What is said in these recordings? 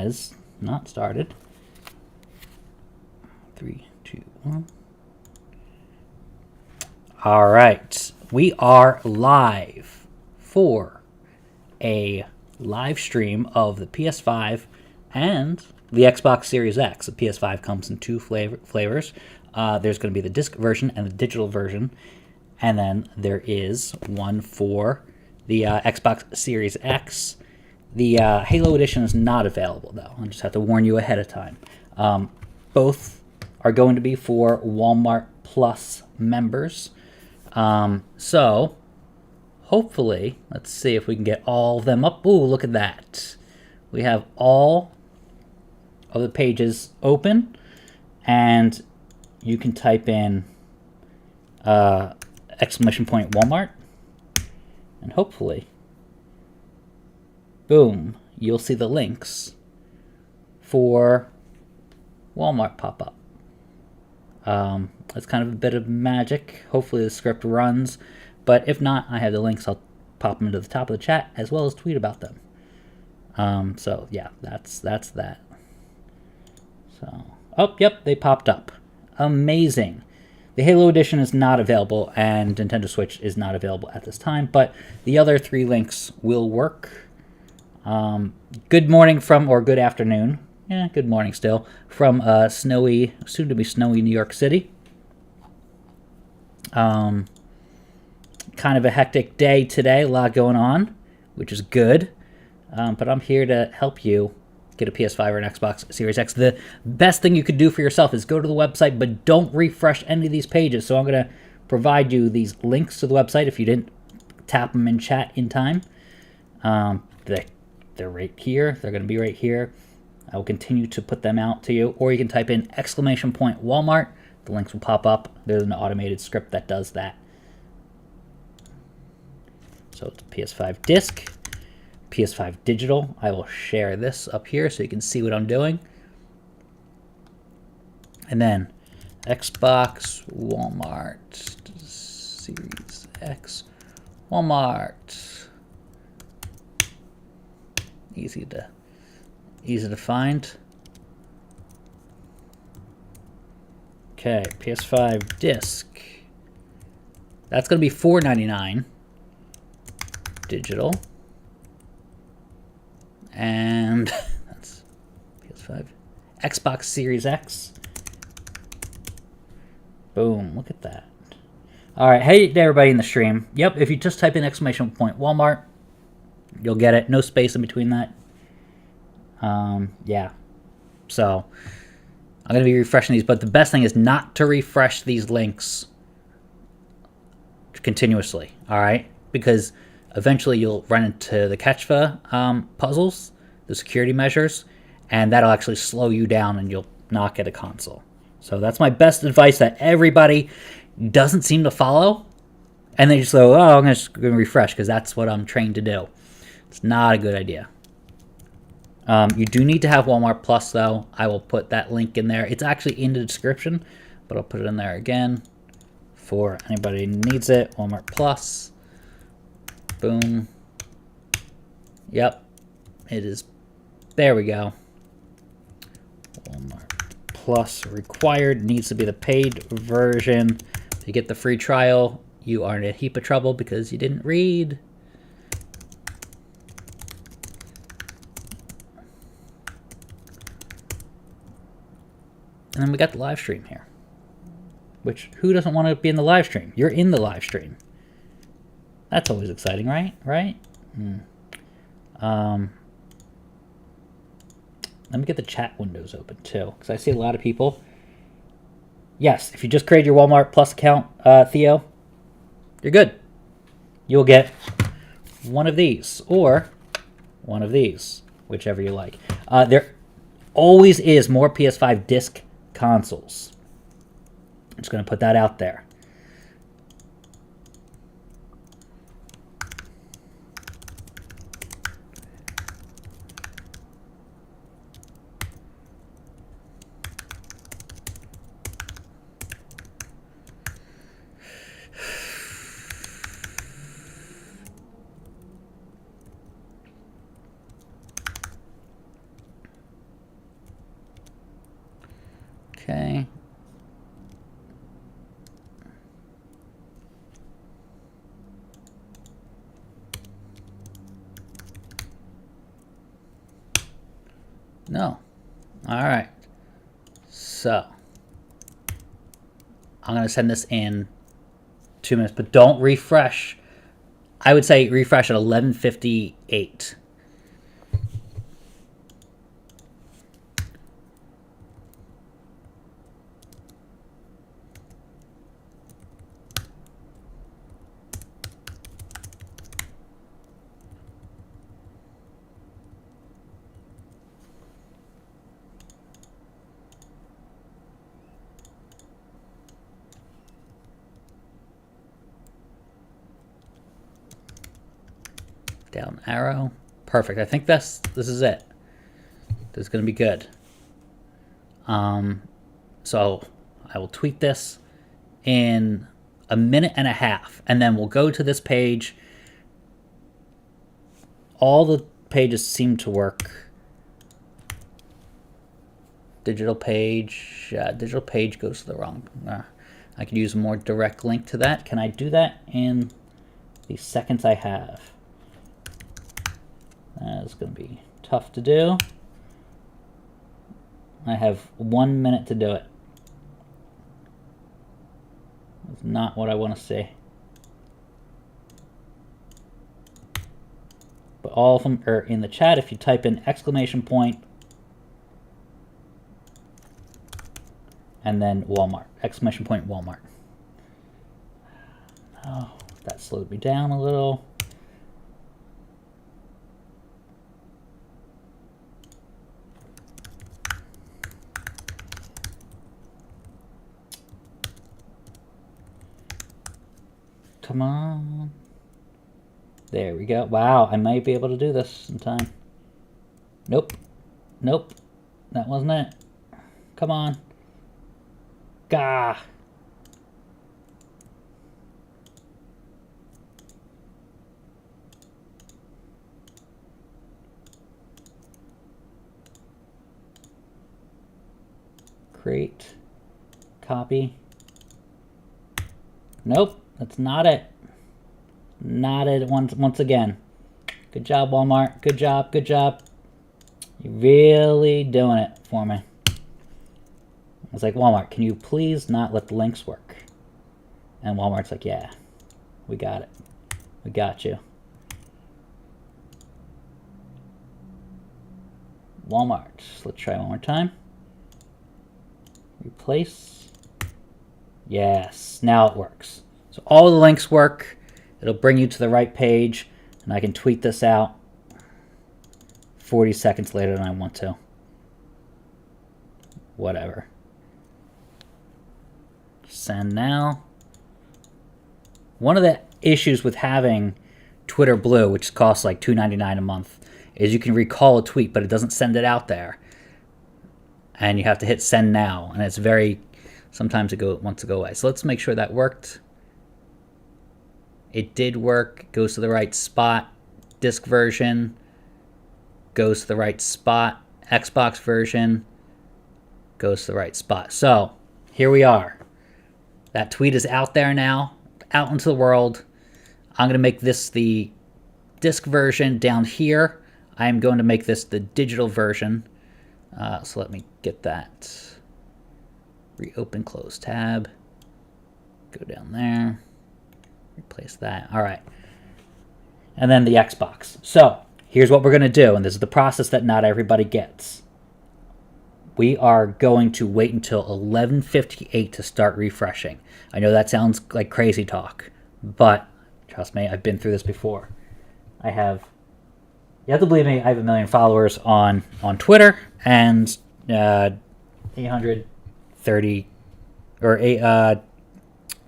has not started. 3, 2, 1. All right, we are live for a live stream of the PS5 and the Xbox Series X. The PS5 comes in two flavors. There's going to be the disc version and the digital version, and then there is one for the Xbox Series X. The Halo Edition is not available, though. I just have to warn you ahead of time. Both are going to be for Walmart Plus members. So, hopefully, let's see if we can get all of them up. Ooh, look at that. We have all of the pages open, and you can type in exclamation point Walmart, and hopefully, boom, you'll see the links for Walmart pop up. It's kind of a bit of magic. Hopefully the script runs, but if not, I have the links. I'll pop them into the top of the chat as well as tweet about them. So yeah, that's that. So, oh, yep, they popped up. Amazing. The Halo Edition is not available, and Nintendo Switch is not available at this time, but the other three links will work. Good morning from, or good afternoon. Yeah, good morning still, from snowy, soon-to-be-snowy New York City. Kind of a hectic day today, a lot going on, which is good. But I'm here to help you get a PS5 or an Xbox Series X. The best thing you could do for yourself is go to the website, but don't refresh any of these pages. So I'm going to provide you these links to the website if you didn't tap them in chat in time. They're right here. They're going to be right here. I will continue to put them out to you. Or you can type in exclamation point Walmart. The links will pop up. There's an automated script that does that. So it's PS5 Disc, PS5 Digital. I will share this up here so you can see what I'm doing. And then Xbox, Walmart, Series X, Walmart. Easy to find. Okay, PS5 Disc. That's going to be $4.99. Digital. And that's PS5. Xbox Series X. Boom, look at that. Alright, hey to everybody in the stream. Yep, if you just type in exclamation point Walmart, you'll get it. No space in between that. Yeah. So, I'm going to be refreshing these, but the best thing is not to refresh these links continuously, alright? Because eventually you'll run into the catchpha puzzles, the security measures, and that'll actually slow you down and you'll not get a console. So that's my best advice that everybody doesn't seem to follow. And they just go, oh, I'm just going to refresh because that's what I'm trained to do. It's not a good idea. You do need to have Walmart Plus, though. I will put that link in there. It's actually in the description, but I'll put it in there again for anybody who needs it. Walmart Plus. Boom. Yep. It is. There we go. Walmart Plus required. Needs to be the paid version. To get the free trial, you are in a heap of trouble because you didn't read. And then we got the live stream here. Which, who doesn't want to be in the live stream? You're in the live stream. That's always exciting, right? Right? Let me get the chat windows open, too. Because I see a lot of people. Yes, if you just create your Walmart Plus account, Theo, you're good. You'll get one of these. Or one of these. Whichever you like. There always is more PS5 disc consoles. I'm just going to put that out there. Okay. No. All right. So I'm going to send this in 2 minutes, but don't refresh. I would say refresh at 11:58. Down arrow. Perfect. I think this is it. This is going to be good. So I will tweet this in a minute and a half, and then we'll go to this page. All the pages seem to work. Digital page goes to the wrong. I could use a more direct link to that. Can I do that in the seconds I have? That's going to be tough to do. I have 1 minute to do it. That's not what I want to see. But all of them are in the chat. If you type in exclamation point and then Walmart, exclamation point Walmart. Oh, that slowed me down a little. Come on. There we go. Wow, I might be able to do this in time. Nope. Nope. That wasn't it. Come on. Gah. Create. Copy. Nope. That's not it. Not it once again. Good job, Walmart. Good job. Good job. You're really doing it for me. I was like, Walmart, can you please not let the links work? And Walmart's like, yeah, we got it. We got you. Walmart. Let's try one more time. Replace. Yes, now it works. So all the links work. It'll bring you to the right page, and I can tweet this out 40 seconds later than I want to. Whatever. Send now. One of the issues with having Twitter Blue, which costs like $2.99 a month, is you can recall a tweet, but it doesn't send it out there. And you have to hit send now, and it's very, sometimes it wants to go away. So let's make sure that worked. It did work. Goes to the right spot. Disc version goes to the right spot. Xbox version goes to the right spot. So here we are. That tweet is out there now, out into the world. I'm going to make this the disc version down here. I'm going to make this the digital version. So let me get that. Reopen, close tab. Go down there. Replace that. All right. And then the Xbox. So here's what we're going to do, and this is the process that not everybody gets. We are going to wait until 11:58 to start refreshing. I know that sounds like crazy talk, but trust me, I've been through this before. You have to believe me, I have 1 million followers on Twitter and 830 or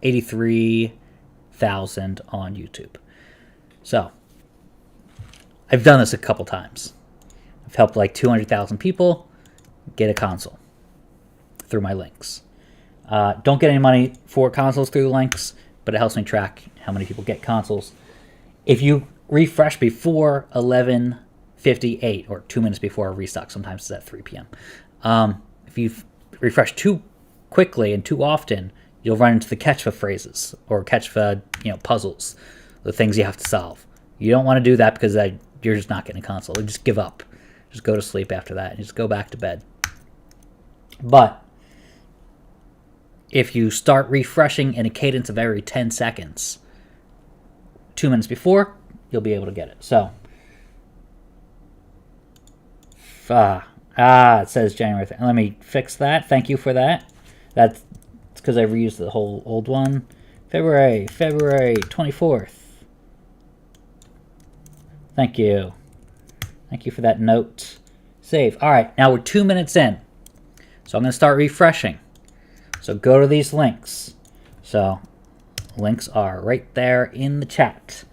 83,000 on YouTube. So I've done this a couple times. I've helped like 200,000 people get a console through my links. Don't get any money for consoles through the links, but it helps me track how many people get consoles. If you refresh before 11:58 or 2 minutes before a restock, sometimes it's at 3 p.m. If you refresh too quickly and too often, you'll run into the catch phrases or catch puzzles, the things you have to solve. You don't want to do that because you're just not getting a console. You just give up. Just go to sleep after that and just go back to bed. But if you start refreshing in a cadence of every 10 seconds, 2 minutes before, you'll be able to get it. So, it says January. Let me fix that. Thank you for that. That's because I reused the whole old one. February 24th. Thank you. Thank you for that note. Save. All right, now we're 2 minutes in. So I'm going to start refreshing. So go to these links. So links are right there in the chat.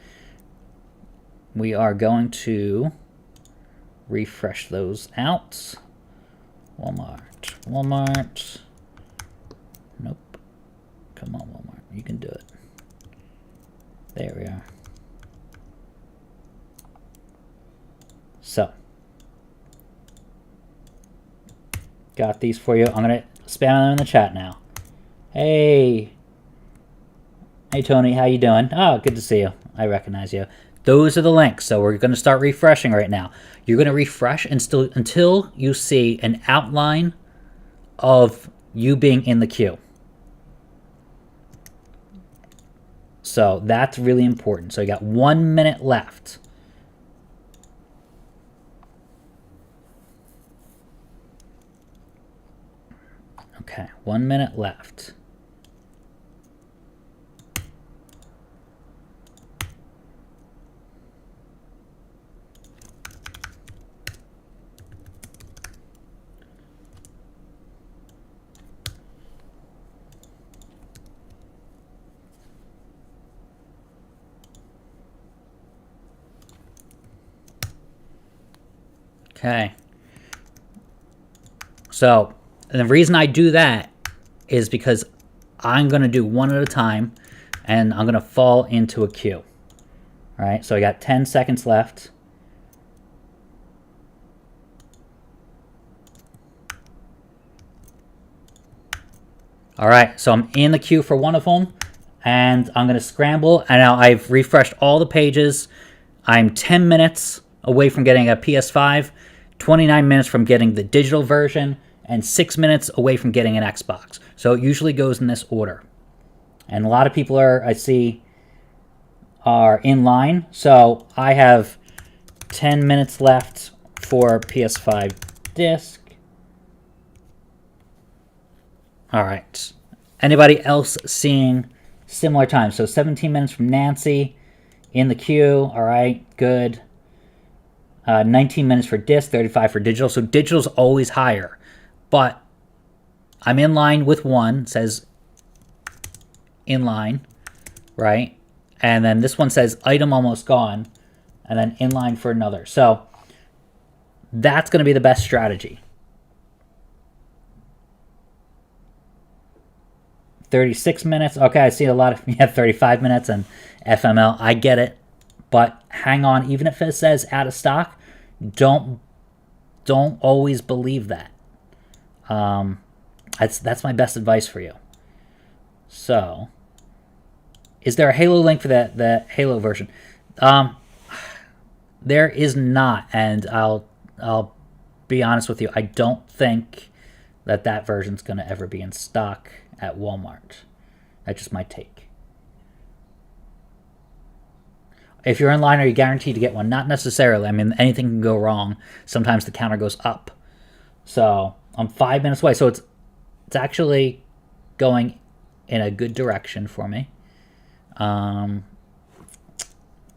We are going to refresh those out. Walmart. Nope. Come on, Walmart. You can do it. There we are. So, got these for you. I'm going to spam them in the chat now. Hey, Tony, how you doing? Oh, good to see you. I recognize you. Those are the links. So we're going to start refreshing right now. You're going to refresh until you see an outline of you being in the queue. So that's really important. So you got 1 minute left. Okay, 1 minute left. Okay. So, and the reason I do that is because I'm going to do one at a time, and I'm going to fall into a queue. All right, so I got 10 seconds left. All right, so I'm in the queue for one of them, and I'm going to scramble, and now I've refreshed all the pages. I'm 10 minutes away from getting a PS5, 29 minutes from getting the digital version, and 6 minutes away from getting an Xbox. So it usually goes in this order. And a lot of people I see are in line. So I have 10 minutes left for PS5 Disc. All right. Anybody else seeing similar times? So 17 minutes from Nancy in the queue. All right, good. 19 minutes for disc, 35 for digital. So digital's always higher. But I'm in line with one. It says in line, right? And then this one says item almost gone. And then in line for another. So that's going to be the best strategy. 36 minutes. Okay, I see a lot of 35 minutes and FML. I get it. But hang on, even if it says out of stock, don't always believe that. That's my best advice for you. So, is there a Halo link for the Halo version? There is not, and I'll be honest with you. I don't think that version's going to ever be in stock at Walmart. That's just my take. If you're in line, are you guaranteed to get one? Not necessarily. I mean, anything can go wrong. Sometimes the counter goes up. So I'm 5 minutes away. So it's actually going in a good direction for me.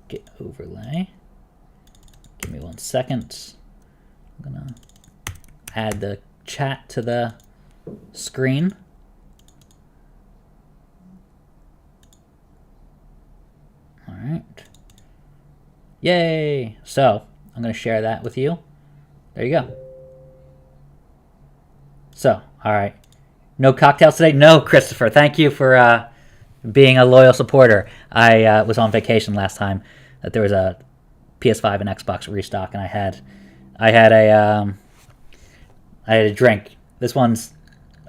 Get overlay. Give me 1 second. I'm going to add the chat to the screen. All right. Yay! So, I'm going to share that with you. There you go. So, all right. No cocktails today? No, Christopher. Thank you for being a loyal supporter. I was on vacation last time. That there was a PS5 and Xbox restock, and I had a drink. This one's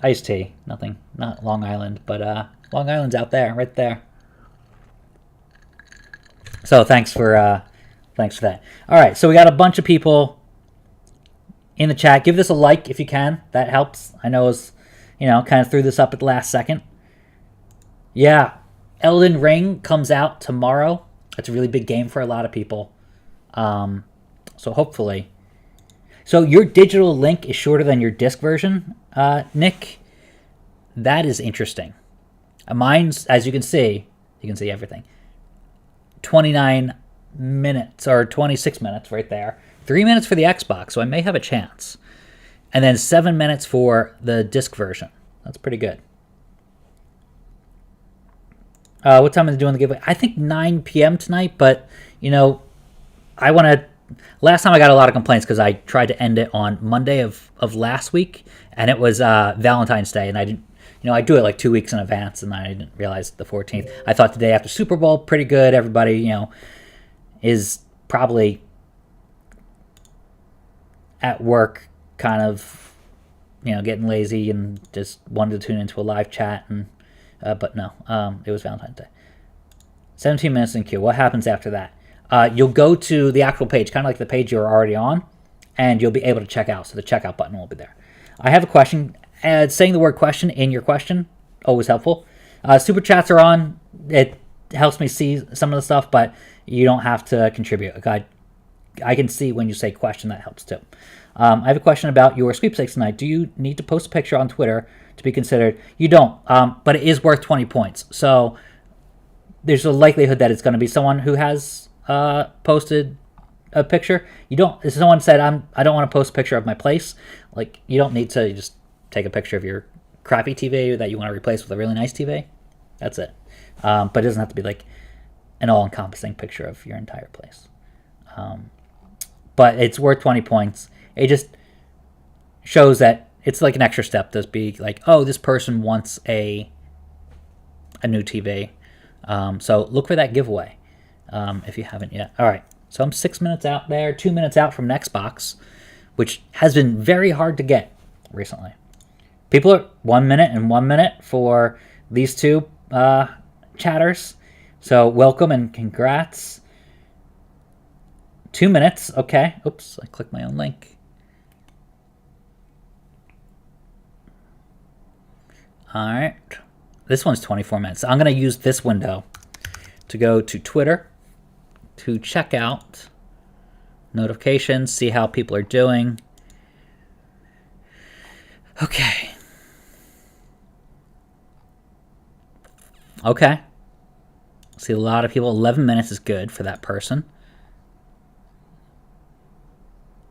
Iced tea. Nothing. Not Long Island, but Long Island's out there, right there. So thanks for that. All right, so we got a bunch of people in the chat. Give this a like if you can. That helps. I know it's, kind of threw this up at the last second. Yeah, Elden Ring comes out tomorrow. It's a really big game for a lot of people. So hopefully. So your digital link is shorter than your disc version, Nick. That is interesting. Mine's, as you can see everything. 29 minutes or 26 minutes right there. 3 minutes for the Xbox, so I may have a chance. And then 7 minutes for the disc version. That's pretty good. What time is it doing the giveaway? I think 9 p.m. tonight, but, I want to... Last time I got a lot of complaints because I tried to end it on Monday of last week, and it was Valentine's Day, and I didn't... I do it like 2 weeks in advance, and I didn't realize the 14th. I thought the day after Super Bowl, pretty good. Everybody, is probably at work kind of, getting lazy and just wanted to tune into a live chat. And but no, it was Valentine's Day. 17 minutes in queue. What happens after that? You'll go to the actual page, kind of like the page you're already on, and you'll be able to check out. So the checkout button will be there. I have a question. Saying the word question in your question, always helpful. Super chats are on. It helps me see some of the stuff, but you don't have to contribute. I can see when you say question. That helps too. I have a question about your sweepstakes tonight. Do you need to post a picture on Twitter to be considered? You don't, but it is worth 20 points. So there's a likelihood that it's going to be someone who has posted a picture. You don't. If someone said, I don't want to post a picture of my place, like, you don't need to just take a picture of your crappy TV that you want to replace with a really nice TV. That's it. But it doesn't have to be like an all-encompassing picture of your entire place. But it's worth 20 points. It just shows that it's like an extra step to be like, oh, this person wants a new TV. So look for that giveaway if you haven't yet. All right. So I'm 6 minutes out there, 2 minutes out from an Xbox, which has been very hard to get recently. People are 1 minute and 1 minute for these two chatters. So welcome and congrats. 2 minutes. Okay. Oops, I clicked my own link. All right. This one's 24 minutes. I'm going to use this window to go to Twitter to check out notifications, see how people are doing. Okay. Okay. See a lot of people. 11 minutes is good for that person.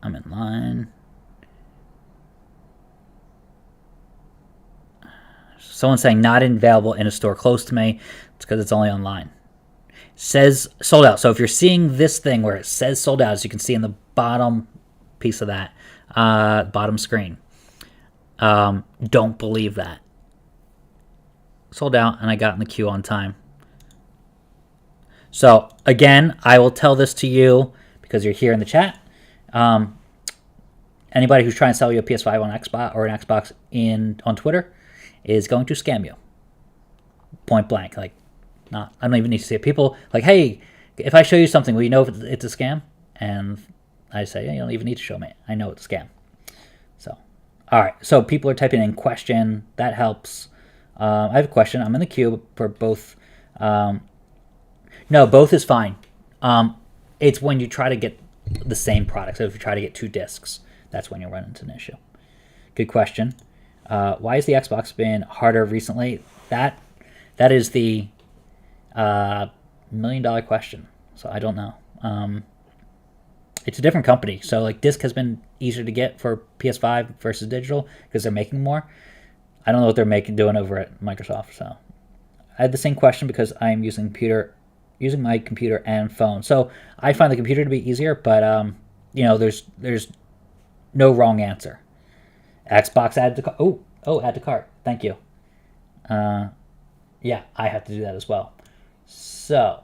I'm in line. Someone saying not available in a store close to me. It's because it's only online. Says sold out. So if you're seeing this thing where it says sold out, as you can see in the bottom piece of that, bottom screen, don't believe that. Sold out, and I got in the queue on time. So again, I will tell this to you because you're here in the chat. Anybody who's trying to sell you a PS5 on Xbox or an Xbox on Twitter is going to scam you. Point blank. Like, I don't even need to see it. People like, hey, if I show you something, will you know if it's a scam? And I say, yeah, you don't even need to show me. I know it's a scam. So, all right. So people are typing in question. That helps. I have a question. I'm in the queue for both. No, both is fine. It's when you try to get the same product. So if you try to get two discs, that's when you'll run into an issue. Good question. Why has the Xbox been harder recently? That is the $1 million question. So I don't know. It's a different company. So like disc has been easier to get for PS5 versus digital because they're making more. I don't know what they're doing over at Microsoft. So I had the same question because I'm using my computer and phone. So I find the computer to be easier, but there's no wrong answer. Xbox add to cart. Add to cart. Thank you. Yeah, I have to do that as well. So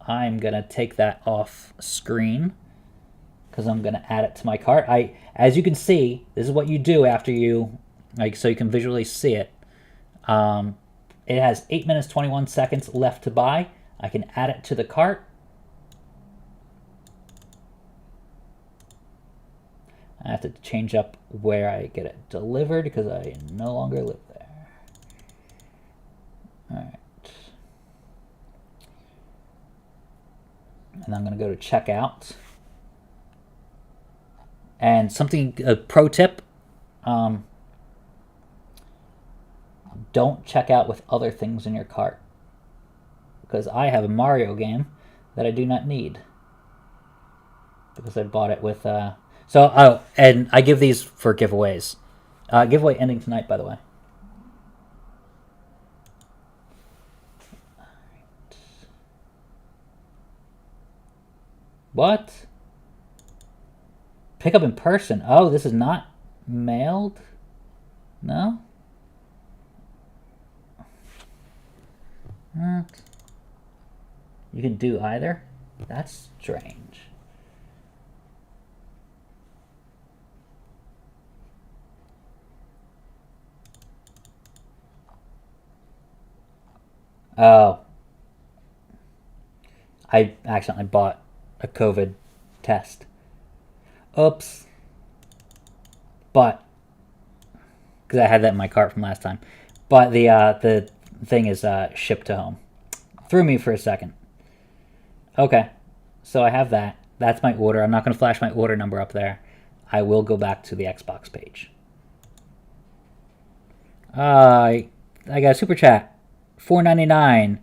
I'm gonna take that off screen because I'm gonna add it to my cart. As you can see, this is what you do after you like so you can visually see it. It has 8 minutes 21 seconds left to buy. I can add it to the cart. I have to change up where I get it delivered because I no longer live there. All right. And I'm going to go to checkout. And something, a pro tip, don't check out with other things in your cart. Because I have a Mario game that I do not need. Because I bought it with, and I give these for giveaways. Giveaway ending tonight, by the way. What? Pick up in person. Oh, this is not mailed? No? You can do either? That's strange. Oh. I accidentally bought a COVID test. Oops. But, because I had that in my cart from last time. But the thing is shipped to home. Threw me for a second. Okay. So I have that. That's my order. I'm not going to flash my order number up there. I will go back to the Xbox page. I got a super chat. $4.99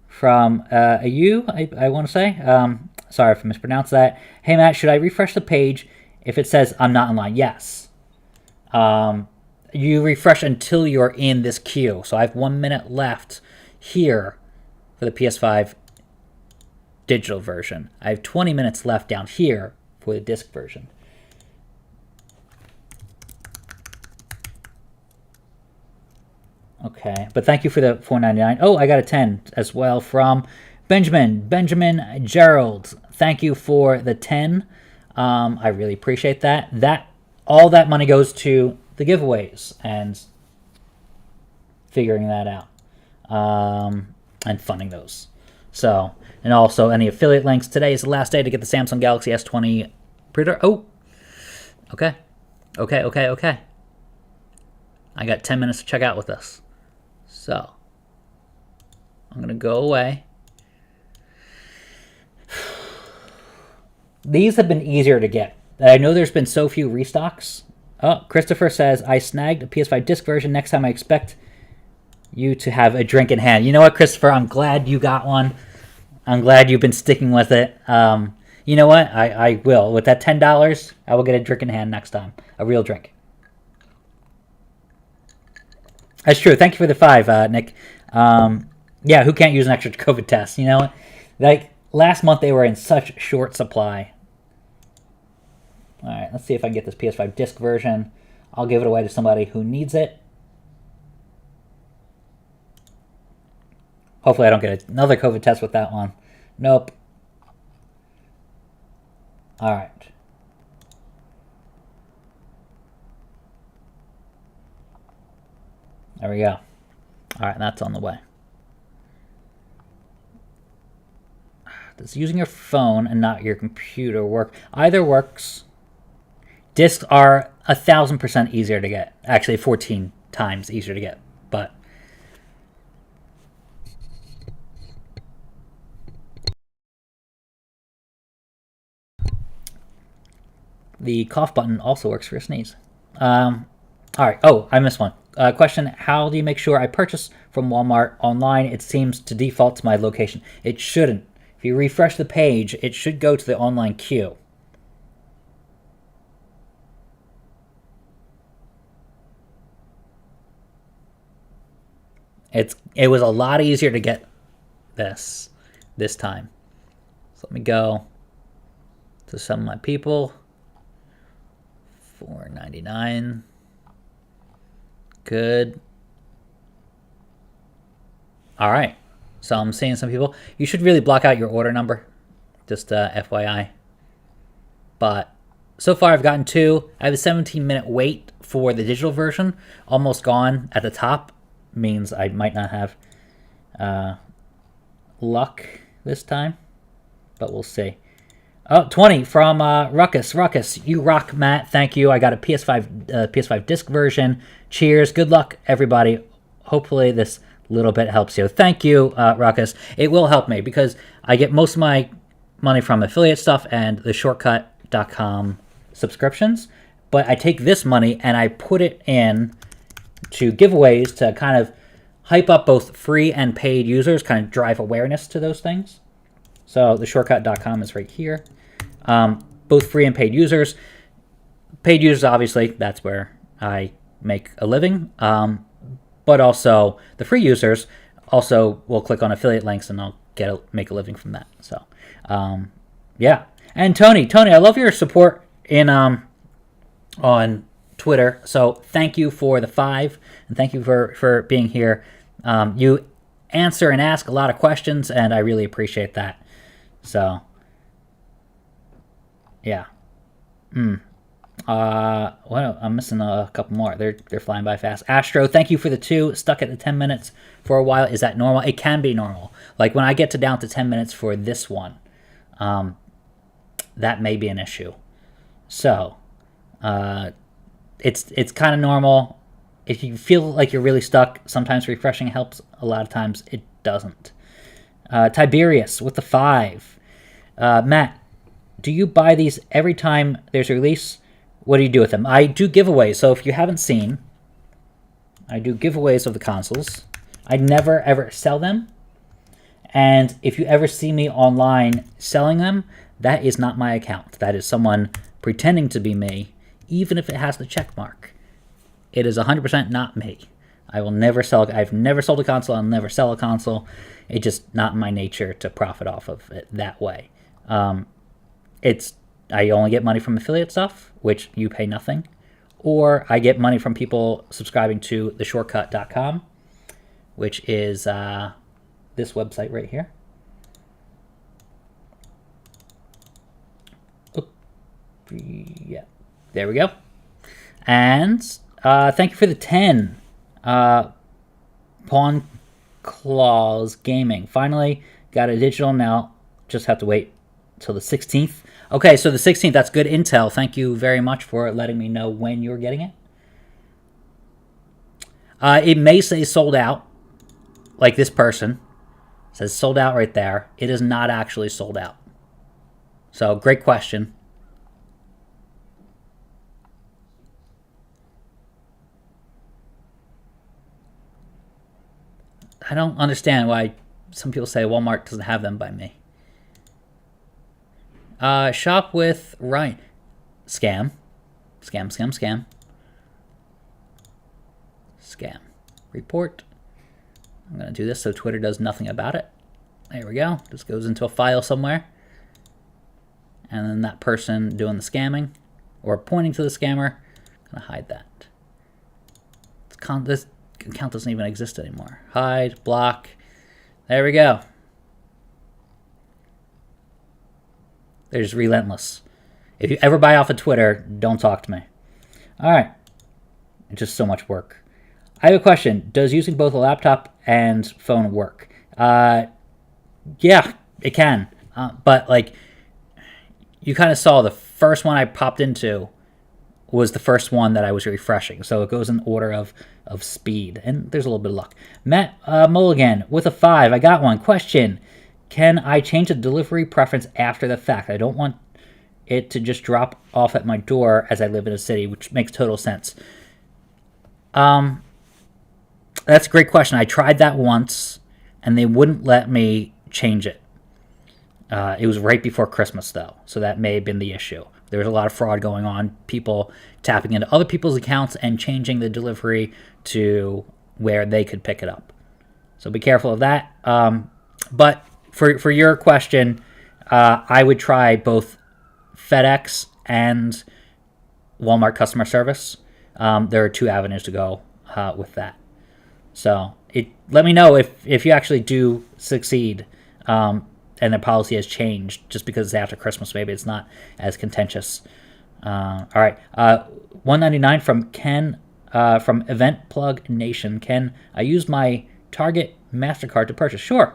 from I want to say. Sorry if I mispronounced that. Hey, Matt, should I refresh the page if it says I'm not online? Yes. You refresh until you're in this queue. So I have 1 minute left here for the PS5 digital version. I have 20 minutes left down here for the disc version. Okay, but thank you for the $4.99. Oh, I got a 10 as well from Benjamin Gerald. Thank you for the 10. I really appreciate that. All that money goes to the giveaways and figuring that out and funding those. So, and also any affiliate links. Today is the last day to get the Samsung Galaxy S20 printer. Oh, okay. I got 10 minutes to check out with this. So, I'm going to go away. These have been easier to get. I know there's been so few restocks. Oh, Christopher says, I snagged a PS5 disc version. Next time I expect you to have a drink in hand. You know what, Christopher? I'm glad you got one. I'm glad you've been sticking with it. You know what? I will. With that $10, I will get a drink in hand next time. A real drink. That's true. Thank you for the 5, Nick. Yeah, who can't use an extra COVID test? You know, like last month they were in such short supply. All right, let's see if I can get this PS5 disc version. I'll give it away to somebody who needs it. Hopefully I don't get another COVID test with that one. Nope. All right. There we go. All right, that's on the way. Does using your phone and not your computer work? Either works. Discs are 1,000% easier to get. Actually, 14 times easier to get. But the cough button also works for a sneeze. All right. Oh, I missed one. Question, how do you make sure I purchase from Walmart online? It seems to default to my location. It shouldn't. If you refresh the page, it should go to the online queue. It was a lot easier to get this time. So let me go to some of my people. $4.99. Good. All right. So I'm seeing some people. You should really block out your order number. Just FYI. But so far I've gotten 2. I have a 17-minute wait for the digital version. Almost gone at the top. Means I might not have luck this time. But we'll see. Oh, 20 from Ruckus. Ruckus, you rock, Matt. Thank you. I got a PS5 Disc version. Cheers. Good luck, everybody. Hopefully this little bit helps you. Thank you, Ruckus. It will help me because I get most of my money from affiliate stuff and the shortcut.com subscriptions. But I take this money and I put it in to giveaways to kind of hype up both free and paid users, kind of drive awareness to those things. So the shortcut.com is right here. Both free and paid users. Paid users, obviously, that's where I make a living. But also the free users also will click on affiliate links and I'll make a living from that. So, yeah. And Tony, I love your support in on Twitter. So thank you for the 5 and thank you for being here. You answer and ask a lot of questions and I really appreciate that. So, yeah. Well, I'm missing a couple more. They're flying by fast. Astro, thank you for the 2. Stuck at the 10 minutes for a while. Is that normal? It can be normal. Like when I get down to 10 minutes for this one, that may be an issue. So, it's kind of normal. If you feel like you're really stuck, sometimes refreshing helps. A lot of times it doesn't. Tiberius with the 5. Matt, do you buy these every time there's a release? What do you do with them? I do giveaways. So if you haven't seen, I do giveaways of the consoles. I never, ever sell them. And if you ever see me online selling them, that is not my account. That is someone pretending to be me, even if it has the check mark. It is 100% not me. I will never sell. I've never sold a console. I'll never sell a console. It's just not my nature to profit off of it that way. I only get money from affiliate stuff, which you pay nothing, or I get money from people subscribing to theshortcut.com, which is this website right here. Oop. Yeah, there we go. And thank you for the 10. Pawn Claws Gaming. Finally got a digital now. Just have to wait till the 16th. Okay, so the 16th, that's good intel. Thank you very much for letting me know when you're getting it. It may say sold out, like this person. It says sold out right there. It is not actually sold out. So, great question. I don't understand why some people say Walmart doesn't have them by me. Shop with Ryan. Scam. Scam. Report. I'm going to do this so Twitter does nothing about it. There we go. Just goes into a file somewhere. And then that person doing the scamming or pointing to the scammer, I'm going to hide that. This account doesn't even exist anymore. Hide, block. There we go. They're just relentless. If you ever buy off of Twitter, don't talk to me. All right. It's just so much work. I have a question. Does using both a laptop and phone work? Yeah, it can. But, like, you kind of saw the first one I popped into was the first one that I was refreshing. So it goes in order of speed. And there's a little bit of luck. Matt Mulligan with a 5. I got one. Question. Can I change the delivery preference after the fact? I don't want it to just drop off at my door as I live in a city, which makes total sense. That's a great question. I tried that once, and they wouldn't let me change it. It was right before Christmas, though, so that may have been the issue. There was a lot of fraud going on, people tapping into other people's accounts and changing the delivery to where they could pick it up. So be careful of that. But for your question, I would try both FedEx and Walmart customer service. There are 2 avenues to go with that. So let me know if you actually do succeed and the policy has changed just because it's after Christmas. Maybe it's not as contentious. All right. 199 from Ken from Event Plug Nation. Ken, I used my Target MasterCard to purchase. Sure.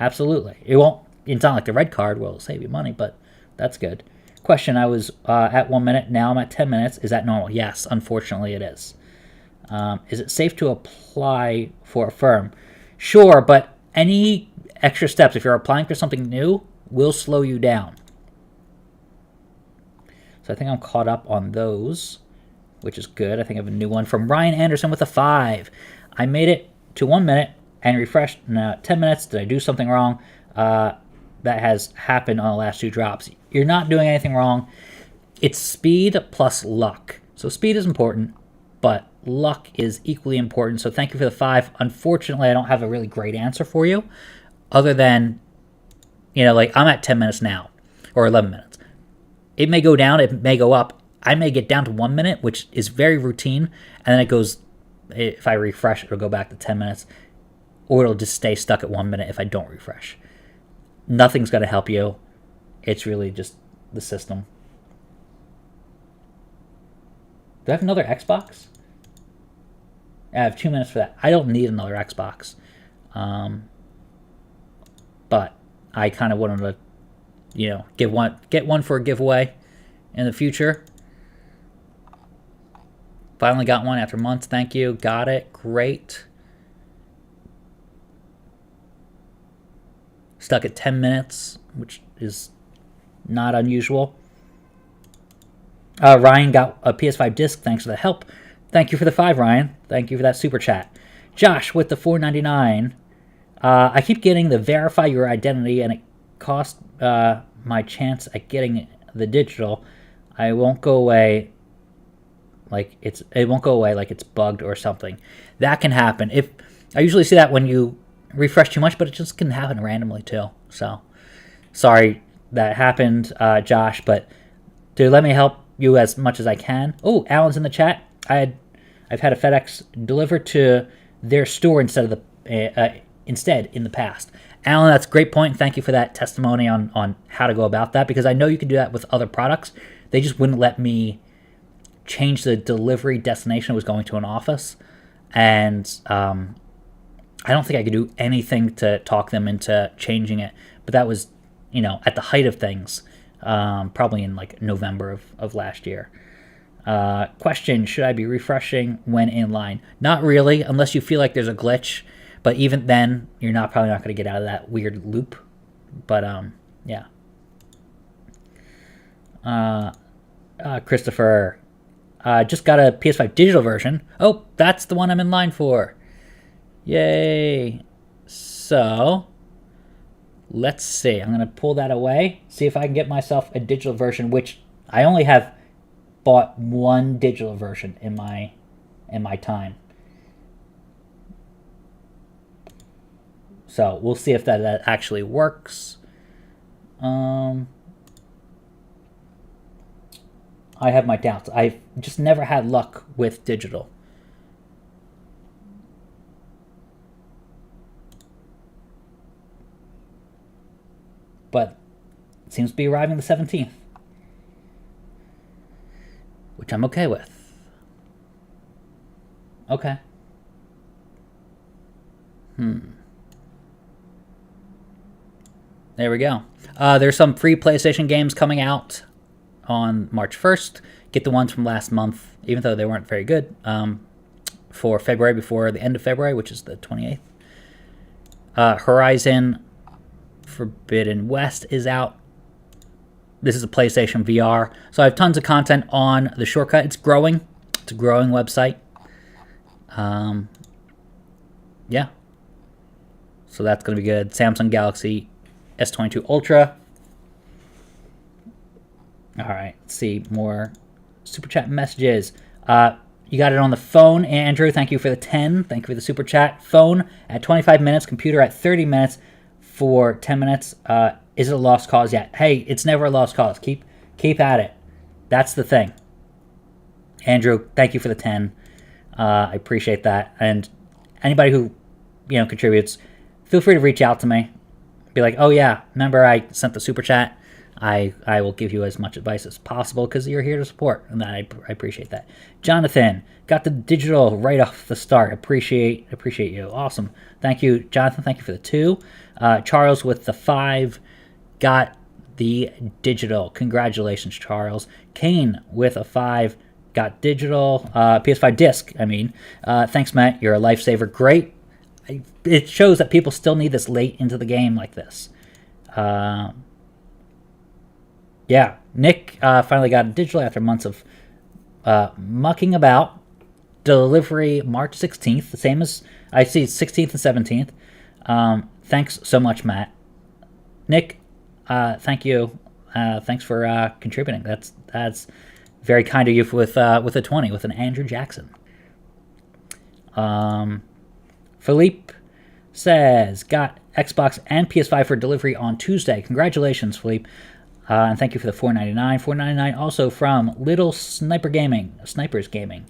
Absolutely. It's not like the red card will save you money, but that's good. Question, I was at 1 minute. Now I'm at 10 minutes. Is that normal? Yes, unfortunately it is. Is it safe to apply for a firm? Sure, but any extra steps, if you're applying for something new, will slow you down. So I think I'm caught up on those, which is good. I think I have a new one from Ryan Anderson with a 5. I made it to 1 minute and refreshed in 10 minutes. Did I do something wrong? That has happened on the last 2 drops. You're not doing anything wrong. It's speed plus luck. So speed is important, but luck is equally important. So thank you for the 5. Unfortunately, I don't have a really great answer for you, other than, like I'm at 10 minutes now, or 11 minutes. It may go down, it may go up. I may get down to 1 minute, which is very routine, and then it goes, if I refresh, it'll go back to 10 minutes, or it'll just stay stuck at 1 minute if I don't refresh. Nothing's going to help you. It's really just the system. Do I have another Xbox? I have 2 minutes for that. I don't need another Xbox. But I kind of wanted to, get one for a giveaway in the future. Finally got one after months. Thank you. Got it. Great. Stuck at 10 minutes, which is not unusual. Ryan got a PS5 disc. Thanks for the help. Thank you for the 5, Ryan. Thank you for that super chat. Josh with the $4.99. I keep getting the verify your identity, and it costs my chance at getting the digital. It won't go away like it's bugged or something. That can happen. If I usually see that when you refresh too much, but it just can happen randomly too. So sorry that happened, Josh, but dude, let me help you as much as I can. Oh, Alan's in the chat. I've had a FedEx delivered to their store instead in the past. Alan, that's a great point. Thank you for that testimony on how to go about that, because I know you can do that with other products. They just wouldn't let me change the delivery destination. It was going to an office, and I don't think I could do anything to talk them into changing it. But that was, at the height of things, probably in like November of last year. Question, should I be refreshing when in line? Not really, unless you feel like there's a glitch. But even then, you're probably not going to get out of that weird loop. But, yeah. Christopher, just got a PS5 digital version. Oh, that's the one I'm in line for. Yay. So, let's see. I'm going to pull that away. See if I can get myself a digital version, which I only have bought one digital version in my time. So we'll see if that actually works. I have my doubts. I've just never had luck with digital. But it seems to be arriving the 17th. Which I'm okay with. Okay. There we go. There's some free PlayStation games coming out on March 1st. Get the ones from last month, even though they weren't very good, for February, before the end of February, which is the 28th. Horizon Forbidden West is out. This is a PlayStation VR. So I have tons of content on the shortcut. It's growing. It's a growing website. Yeah. So that's going to be good. Samsung Galaxy S22 Ultra. All right. Let's see more super chat messages. You got it on the phone, Andrew. Thank you for the 10. Thank you for the super chat. Phone at 25 minutes. Computer at 30 minutes for 10 minutes. Is it a lost cause yet? Hey, it's never a lost cause. Keep at it. That's the thing. Andrew, thank you for the 10. I appreciate that. And anybody who contributes, feel free to reach out to me. Be like, oh yeah, remember I sent the super chat. I will give you as much advice as possible because you're here to support, and I appreciate that. Jonathan got the digital right off the start. Appreciate you. Awesome. Thank you, Jonathan. Thank you for the 2. Charles with the 5 got the digital. Congratulations, Charles. Kane with a 5 got digital. PS5 disc, I mean. Thanks, Matt. You're a lifesaver. Great. It shows that people still need this late into the game like this. Yeah, Nick finally got a digital after months of mucking about. Delivery March 16th, the same as I see 16th and 17th. Thanks so much, Matt. Nick, thank you. Thanks for contributing. That's very kind of you with a 20 with an Andrew Jackson. Philippe says got Xbox and PS5 for delivery on Tuesday. Congratulations, Philippe. And thank you for the $4.99. $4.99 also from Little Snipers Gaming.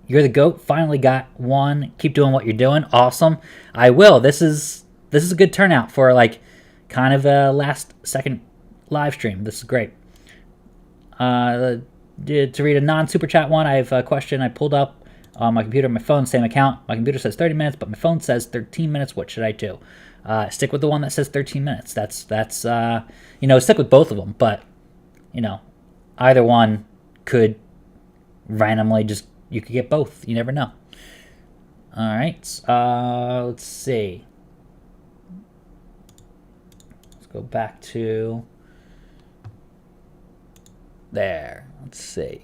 You're the GOAT. Finally got one. Keep doing what you're doing. Awesome. I will. This is a good turnout for like kind of a last second live stream. This is great. To read a non-super chat one, I have a question. I pulled up on my computer, my phone, same account. My computer says 30 minutes, but my phone says 13 minutes. What should I do? Stick with the one that says 13 minutes. That's stick with both of them, but, either one could randomly you could get both. You never know. All right. Let's see. Let's go back to there. Let's see.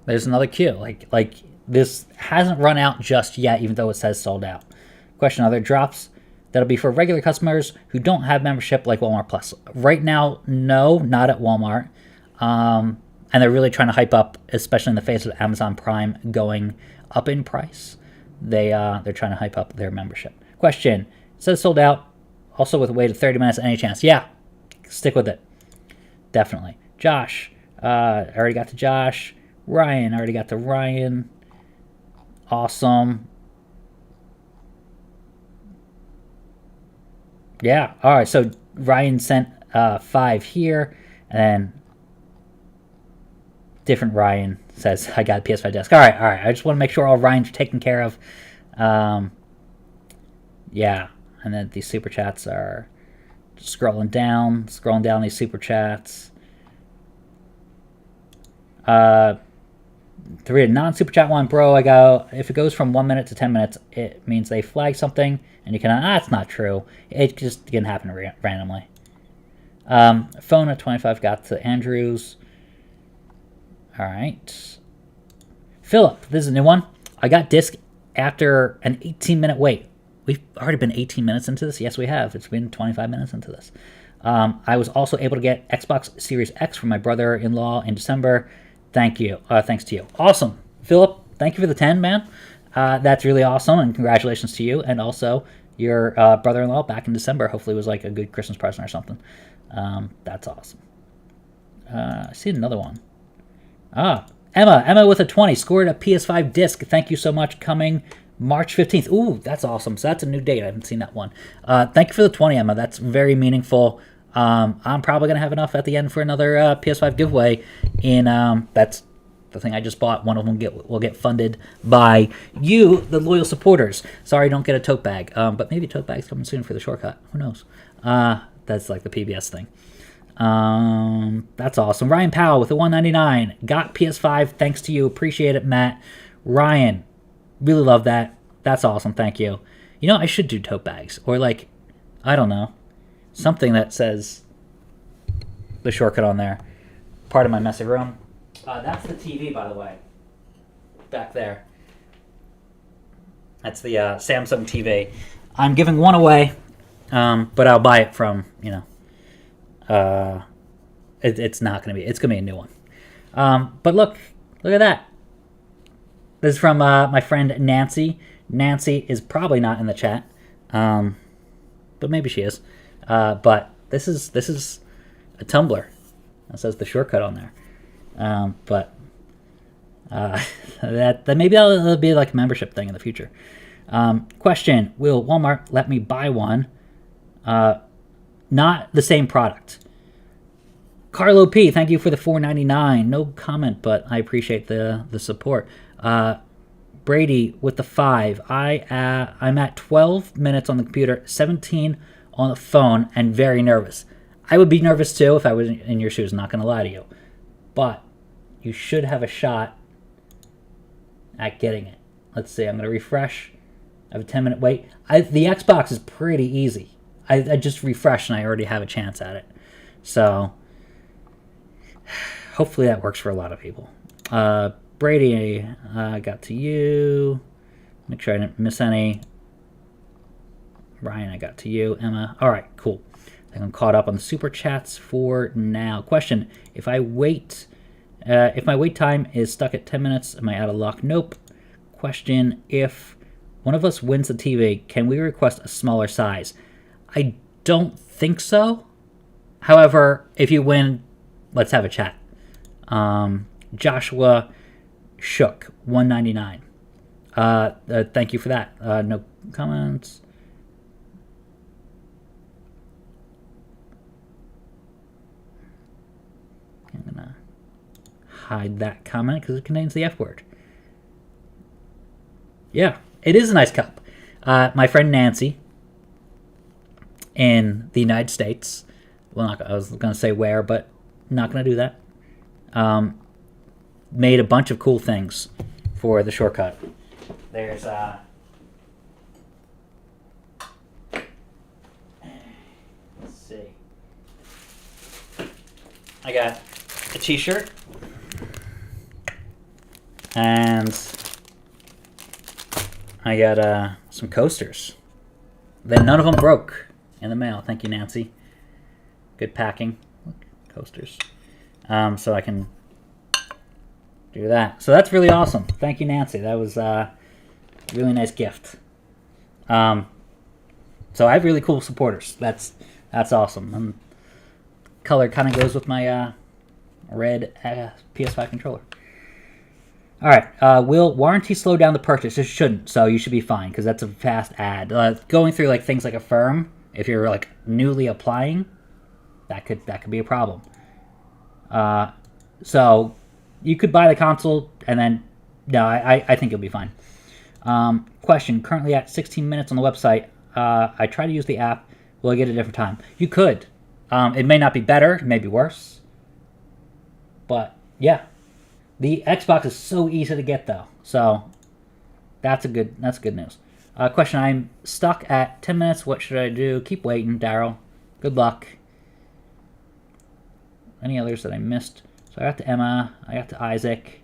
There's another queue. Like this hasn't run out just yet, even though it says sold out. Question: are there drops that'll be for regular customers who don't have membership like Walmart Plus? Right now, no, not at Walmart. And they're really trying to hype up, especially in the face of Amazon Prime going up in price. They're trying to hype up their membership. Question: it says sold out. Also with a wait of 30 minutes. Any chance? Yeah, stick with it. Definitely. Josh, I already got to Josh. Ryan, I already got to Ryan. Awesome. Yeah, all right, so Ryan sent 5 here, and then different Ryan says, I got a PS5 disc. All right, I just want to make sure all Ryans are taken care of. Yeah, and then these super chats are scrolling down these super chats. To read a non-super chat one, bro, I go, if it goes from 1 minute to 10 minutes, it means they flag something, and you can, it's not true. It just can happen randomly. Phone at 25 got to Andrews. All right. Philip, this is a new one. I got disc after an 18-minute wait. We've already been 18 minutes into this. Yes, we have. It's been 25 minutes into this. I was also able to get Xbox Series X from my brother-in-law in December. Thank you. Thanks to you. Awesome. Philip, thank you for the 10, man. That's really awesome, and congratulations to you. And also, your brother-in-law back in December hopefully was like a good Christmas present or something. That's awesome. I see another one. Emma with a 20 scored a PS5 disc. Thank you so much. Coming March 15th. Ooh, that's awesome. So that's a new date. I haven't seen that one. Thank you for the 20, Emma. That's very meaningful. I'm probably going to have enough at the end for another PS5 giveaway. That's the thing I just bought. One of them will get funded by you, the loyal supporters. Sorry, don't get a tote bag. But maybe a tote bag's coming soon for the shortcut. Who knows? That's like the PBS thing. That's awesome. Ryan Powell with a 199 got PS5. Thanks to you. Appreciate it, Matt. Ryan, really love that. That's awesome. Thank you. I should do tote bags or I don't know, something that says the shortcut on there. Part of my messy room. That's the TV, by the way. Back there. That's the Samsung TV. I'm giving one away, but I'll buy it from it's not gonna be. It's gonna be a new one. But look at that. This is from my friend Nancy. Nancy is probably not in the chat, but maybe she is. But this is a tumbler that says the shortcut on there. But that maybe that'll be like a membership thing in the future. Question: will Walmart let me buy one? not the same product. Carlo P, thank you for the $4.99. No comment, but I appreciate the support. Brady with the 5. I'm at 12 minutes on the computer, 17 on the phone, and very nervous. I would be nervous too if I was in your shoes, not going to lie to you. But you should have a shot at getting it. Let's see, I'm going to refresh. I have a 10-minute wait. The Xbox is pretty easy. I just refreshed and I already have a chance at it. So hopefully that works for a lot of people. Brady, I got to you. Make sure I didn't miss any. Ryan, I got to you. Emma. All right, cool. I think I'm caught up on the super chats for now. Question: if my wait time is stuck at 10 minutes, am I out of luck? Nope. Question: if one of us wins the TV, can we request a smaller size? I don't think so. However, if you win, let's have a chat. Joshua Shook, $1.99. Thank you for that. No comments. I'm gonna hide that comment because it contains the F word. Yeah, it is a nice cup. My friend Nancy in the United States, well, I was going to say where, but not going to do that, made a bunch of cool things for the shortcut. There's let's see. I got a t-shirt and I got some coasters. Then none of them broke in the mail. Thank you, Nancy. Good packing. Look, coasters. So I can do that. So that's really awesome. Thank you, Nancy. That was a really nice gift. So I have really cool supporters. That's awesome. And color kind of goes with my red PS5 controller. All right. Will warranty slow down the purchase? It shouldn't. So you should be fine because that's a fast ad. Going through like things like Affirm, if you're like newly applying, that could be a problem. So you could buy the console and then no, I think you'll be fine. Question: currently at 16 minutes on the website. I try to use the app. Will I get a different time? You could. It may not be better. It may be worse. But yeah. The Xbox is so easy to get, though. So that's good news. Question: I'm stuck at 10 minutes. What should I do? Keep waiting, Daryl. Good luck. Any others that I missed? So I got to Emma. I got to Isaac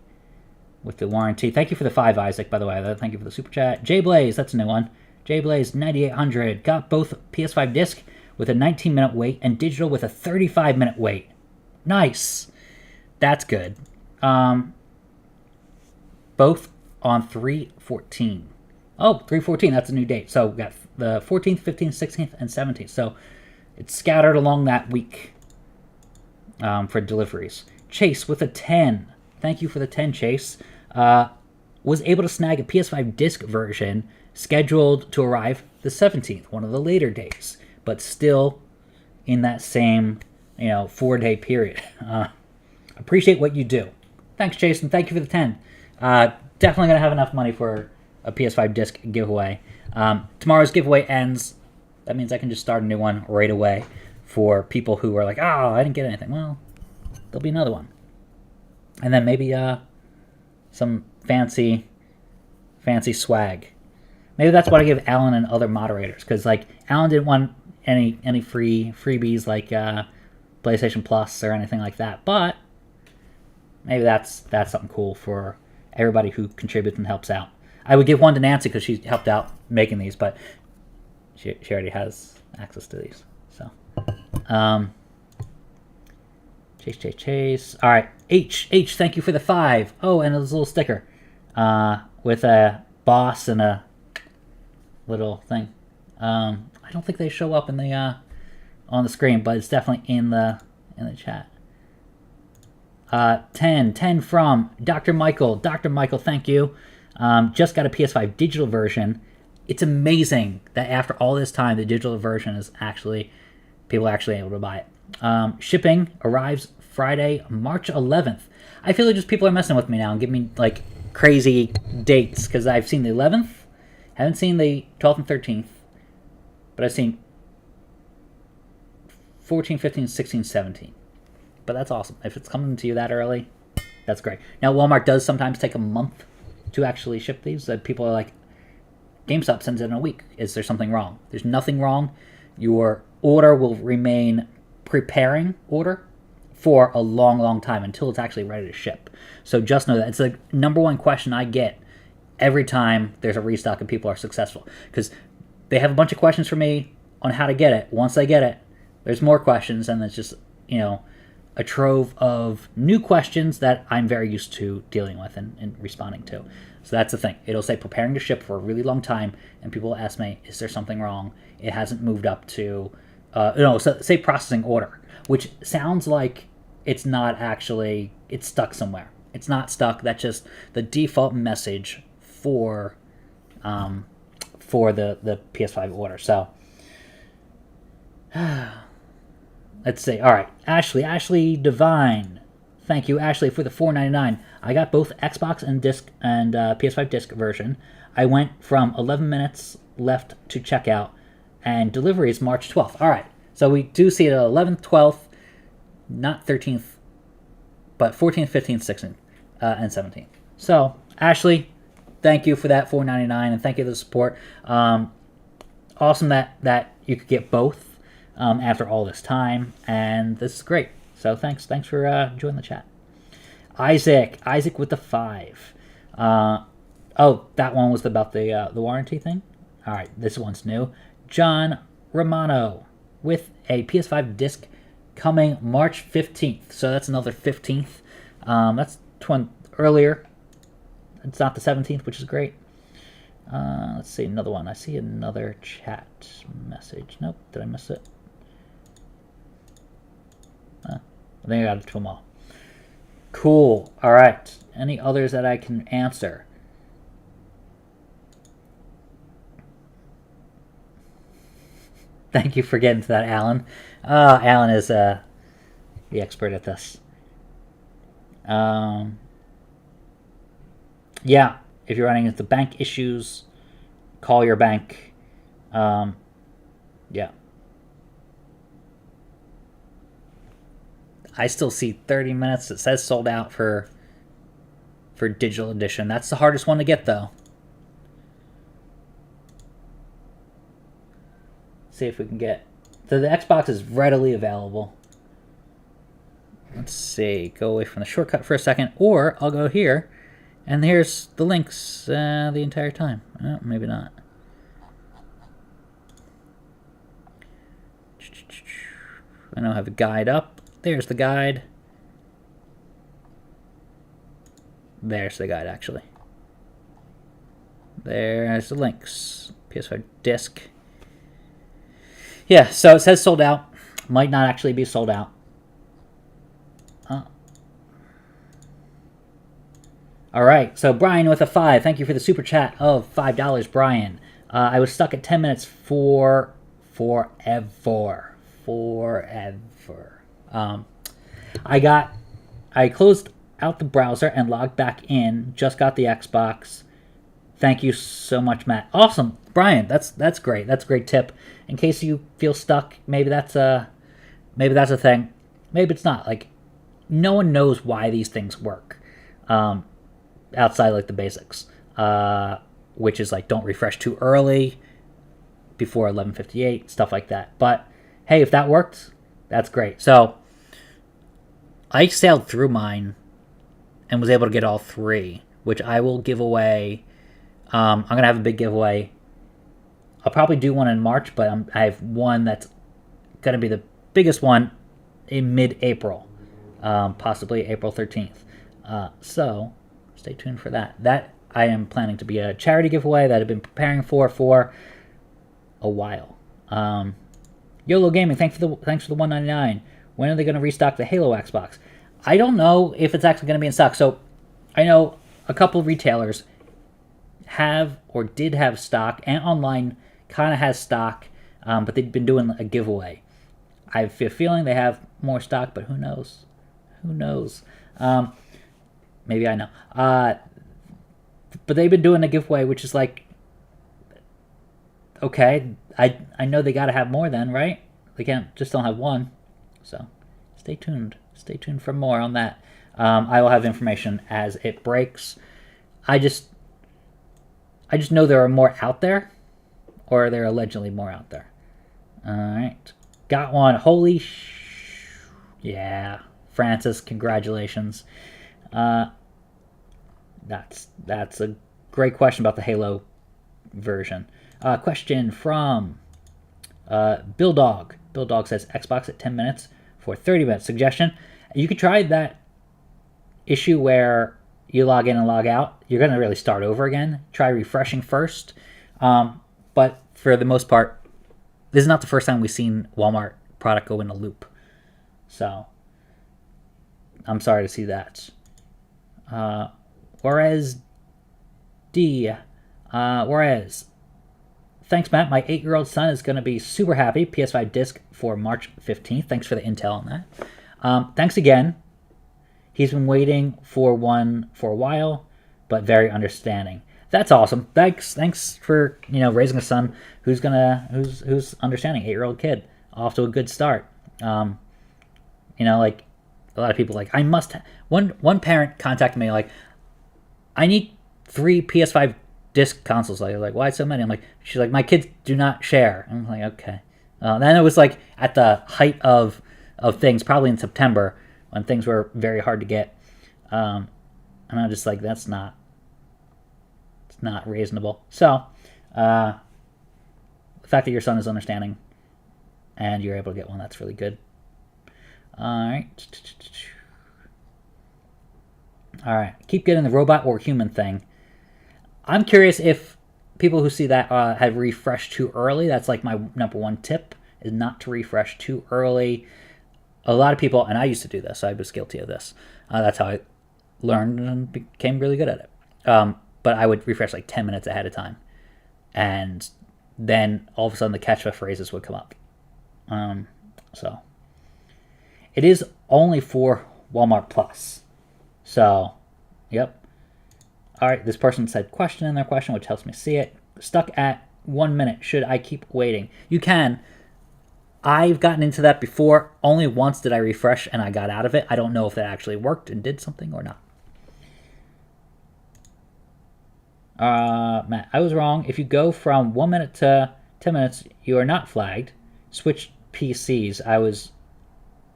with the warranty. Thank you for the 5, Isaac, by the way. Thank you for the super chat. Jay Blaze, that's a new one. Jay Blaze, 9800. Got both PS5 Disc with a 19-minute wait and digital with a 35-minute wait. Nice. That's good. Both on 3/14. Oh, 3/14, that's a new date. So we got the 14th, 15th, 16th, and 17th. So it's scattered along that week for deliveries. Chase with a 10. Thank you for the 10, Chase. Was able to snag a PS5 Disc version scheduled to arrive the 17th, one of the later days, but still in that same 4-day period. Appreciate what you do. Thanks, Jason. Thank you for the 10. Definitely going to have enough money for a PS5 Disc giveaway. Tomorrow's giveaway ends. That means I can just start a new one right away for people who are like, oh, I didn't get anything. Well, there'll be another one. And then maybe some fancy swag. Maybe that's what I give Alan and other moderators. Because like Alan didn't want any freebies like PlayStation Plus or anything like that. But maybe that's something cool for everybody who contributes and helps out. I would give one to Nancy because she helped out making these, but she already has access to these. So, Chase. All right, H. Thank you for the 5. Oh, and there's a little sticker with a boss and a little thing. I don't think they show up in the on the screen, but it's definitely in the chat. 10 from Dr. Michael. Dr. Michael, thank you. Just got a PS5 digital version. It's amazing that after all this time, the digital version is actually people are actually able to buy it. Shipping arrives Friday, March 11th. I feel like just people are messing with me now and giving me like crazy dates because I've seen the 11th, haven't seen the 12th and 13th, but I've seen 14, 15, 16, 17. But that's awesome. If it's coming to you that early, that's great. Now, Walmart does sometimes take a month to actually ship these. People are like, GameStop sends it in a week. Is there something wrong? There's nothing wrong. Your order will remain preparing order for a long, long time until it's actually ready to ship. So just know that. It's the number one question I get every time there's a restock and people are successful. Because they have a bunch of questions for me on how to get it. Once they get it, there's more questions, and it's just, a trove of new questions that I'm very used to dealing with and responding to. So that's the thing. It'll say preparing to ship for a really long time, and people ask me, is there something wrong? It hasn't moved up to, say processing order, which sounds like it's not actually, it's stuck somewhere. It's not stuck. That's just the default message for the PS5 order. So, let's see. All right, Ashley Divine. Thank you, Ashley, for the $4.99. I got both Xbox and disc and PS5 disc version. I went from 11 minutes left to checkout, and delivery is March 12th. All right, so we do see it 11th, 12th, not 13th, but 14th, 15th, 16th, and 17th. So, Ashley, thank you for that $4.99, and thank you for the support. Awesome that you could get both after all this time, and this is great. So thanks for joining the chat. Isaac with the 5. That one was about the warranty thing. All right, this one's new. John Romano with a PS5 disc coming March 15th. So that's another 15th. That's one earlier. It's not the 17th, which is great. Let's see another one. I see another chat message. Nope, did I miss it? I think I got it to them all. Cool. All right. Any others that I can answer? Thank you for getting to that, Alan. Alan is the expert at this. Yeah. If you're running into bank issues, call your bank. Yeah. I still see 30 minutes. It says sold out for digital edition. That's the hardest one to get, though. See if we can get... So the Xbox is readily available. Let's see. Go away from the shortcut for a second. Or I'll go here. And here's the links the entire time. Maybe not. I don't have a guide up. There's the guide. There's the guide, actually. There's the links. PS5 disc. Yeah, so it says sold out. Might not actually be sold out. All right, so Brian with a 5. Thank you for the super chat of $5, Brian. I was stuck at 10 minutes for forever. I closed out the browser and logged back in. Just got the Xbox. Thank you so much, Matt. Awesome, Brian. That's great. That's a great tip. In case you feel stuck, maybe that's a thing. Maybe it's not. Like, no one knows why these things work. Outside like the basics, which is like don't refresh too early before 11:58, stuff like that. But hey, if that worked, that's great. So I sailed through mine and was able to get all 3, which I will give away. I'm gonna have a big giveaway. I'll probably do one in March, but I have one that's gonna be the biggest one in mid-April, possibly April 13th. So stay tuned for that. That I am planning to be a charity giveaway that I've been preparing for a while. YOLO Gaming, thanks for the $1.99. When are they going to restock the Halo Xbox? I don't know if it's actually going to be in stock. So I know a couple of retailers have or did have stock, and online kind of has stock, but they've been doing a giveaway. I have a feeling they have more stock, but who knows? Who knows? Maybe I know. But they've been doing a giveaway, which is like, okay, I know they got to have more then, right? They can't just don't have one. So stay tuned. Stay tuned for more on that. I will have information as it breaks. I just know there are more out there, or there are allegedly more out there. All right, got one. Holy yeah, Francis, congratulations. That's a great question about the Halo version. Question from Bill Dog. Bill Dog says Xbox at 10 minutes for 30 minutes. Suggestion: you could try that issue where you log in and log out. You're going to really start over again. Try refreshing first. But for the most part, this is not the first time we've seen Walmart product go in a loop. So I'm sorry to see that. Whereas thanks, Matt. My 8-year-old son is going to be super happy. PS5 Disc for March 15th. Thanks for the intel on that. Thanks again. He's been waiting for one for a while, but very understanding. That's awesome. Thanks for raising a son who's understanding. 8-year-old kid, off to a good start. Like a lot of people, like I must. One parent contacted me like, I need 3 PS5 disc consoles. Like why so many? I'm like, she's like, my kids do not share. I'm like, okay. Then it was like at the height of things, probably in September, when things were very hard to get. And I'm just like, it's not reasonable. So, the fact that your son is understanding and you're able to get one, that's really good. All right. Keep getting the robot or human thing. I'm curious if people who see that have refreshed too early. That's like my number one tip, is not to refresh too early. A lot of people, and I used to do this, I was guilty of this. That's how I learned and became really good at it. But I would refresh like 10 minutes ahead of time. And then all of a sudden the catchphrases would come up. So it is only for Walmart Plus. So, yep. All right, this person said question in their question, which helps me see it. Stuck at 1 minute. Should I keep waiting? You can. I've gotten into that before. Only once did I refresh and I got out of it. I don't know if that actually worked and did something or not. Matt, I was wrong. If you go from 1 minute to 10 minutes, you are not flagged. Switch PCs.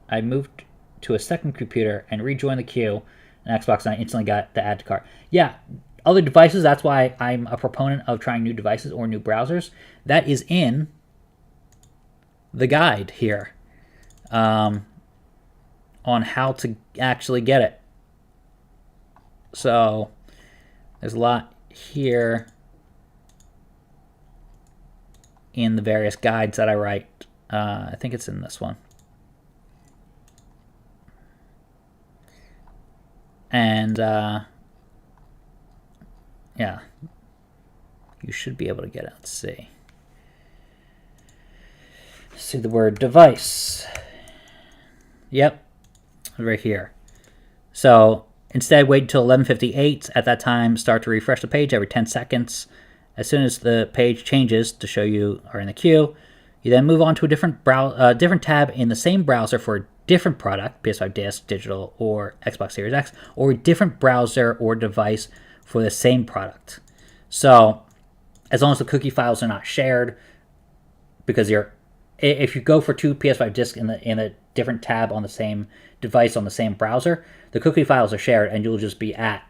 I moved to a second computer and rejoined the queue, and Xbox, and I instantly got the add to cart. Yeah, other devices, that's why I'm a proponent of trying new devices or new browsers. That is in the guide here on how to actually get it. So there's a lot here in the various guides that I write. I think it's in this one. And yeah, you should be able to get it. Let's see. See the word device. Yep, right here. So instead, wait until 11:58. At that time, start to refresh the page every 10 seconds. As soon as the page changes to show you are in the queue, you then move on to a different tab in the same browser for a different product, PS5 Disc, digital, or Xbox Series X, or a different browser or device for the same product. So as long as the cookie files are not shared, because if you go for 2 PS5 discs in a different tab on the same device on the same browser, the cookie files are shared, and you'll just be at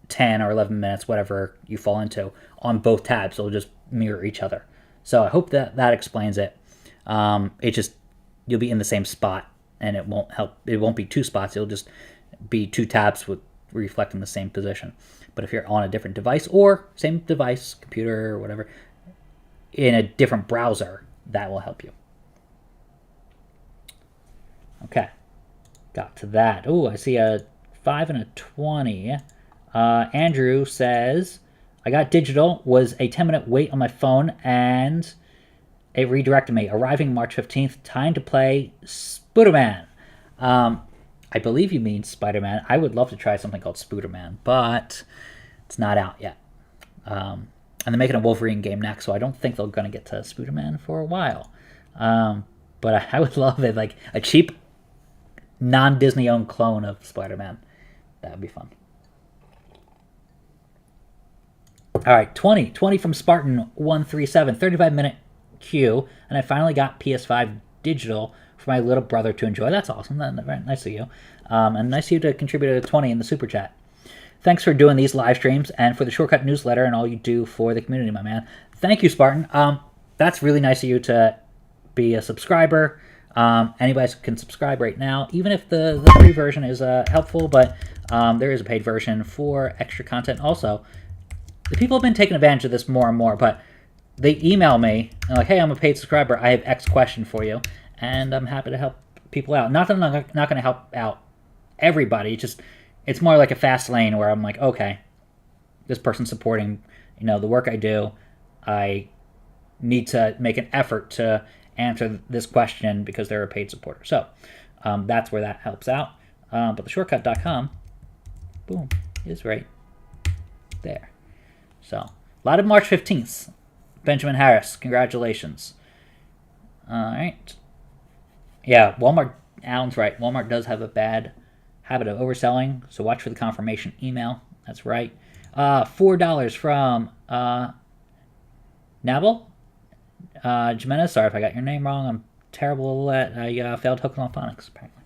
10 or 11 minutes, whatever you fall into, on both tabs. It'll just mirror each other. So I hope that explains it. You'll be in the same spot, and it won't be 2 spots. It'll just be 2 tabs with reflecting the same position. But if you're on a different device, or same device, computer or whatever, in a different browser, that will help you. Okay, got to that. Oh, I see a 5 and a 20. Andrew says, I got digital, was a 10-minute wait on my phone, and It redirected me. Arriving March 15th. Time to play Spooderman. I believe you mean Spider-Man. I would love to try something called Spooderman, but it's not out yet. And they're making a Wolverine game next, so I don't think they're going to get to Spooderman for a while. But I would love it, like a cheap, non-Disney-owned clone of Spider-Man. That would be fun. All right, 20 from Spartan137, 35-minute queue, and I finally got PS5 digital for my little brother to enjoy. That's awesome. Very nice of you. And nice of you to contribute a 20 in the super chat. Thanks for doing these live streams and for the Shortcut newsletter and all you do for the community, my man. Thank you, Spartan. That's really nice of you to be a subscriber. Anybody can subscribe right now, even if the free version is helpful, but there is a paid version for extra content also. The people have been taking advantage of this more and more, but they email me and like, hey, I'm a paid subscriber. I have X question for you, and I'm happy to help people out. Not that I'm not going to help out everybody. It's more like a fast lane where I'm like, okay, this person's supporting, the work I do. I need to make an effort to answer this question because they're a paid supporter. So that's where that helps out. But the shortcut.com, boom, is right there. So, a lot of March 15th. Benjamin Harris, congratulations. All right. Yeah, Walmart, Alan's right. Walmart does have a bad habit of overselling, so watch for the confirmation email. That's right. $4 from Nabel. Jimenez, sorry if I got your name wrong. I'm terrible at I failed hooking on phonics, apparently.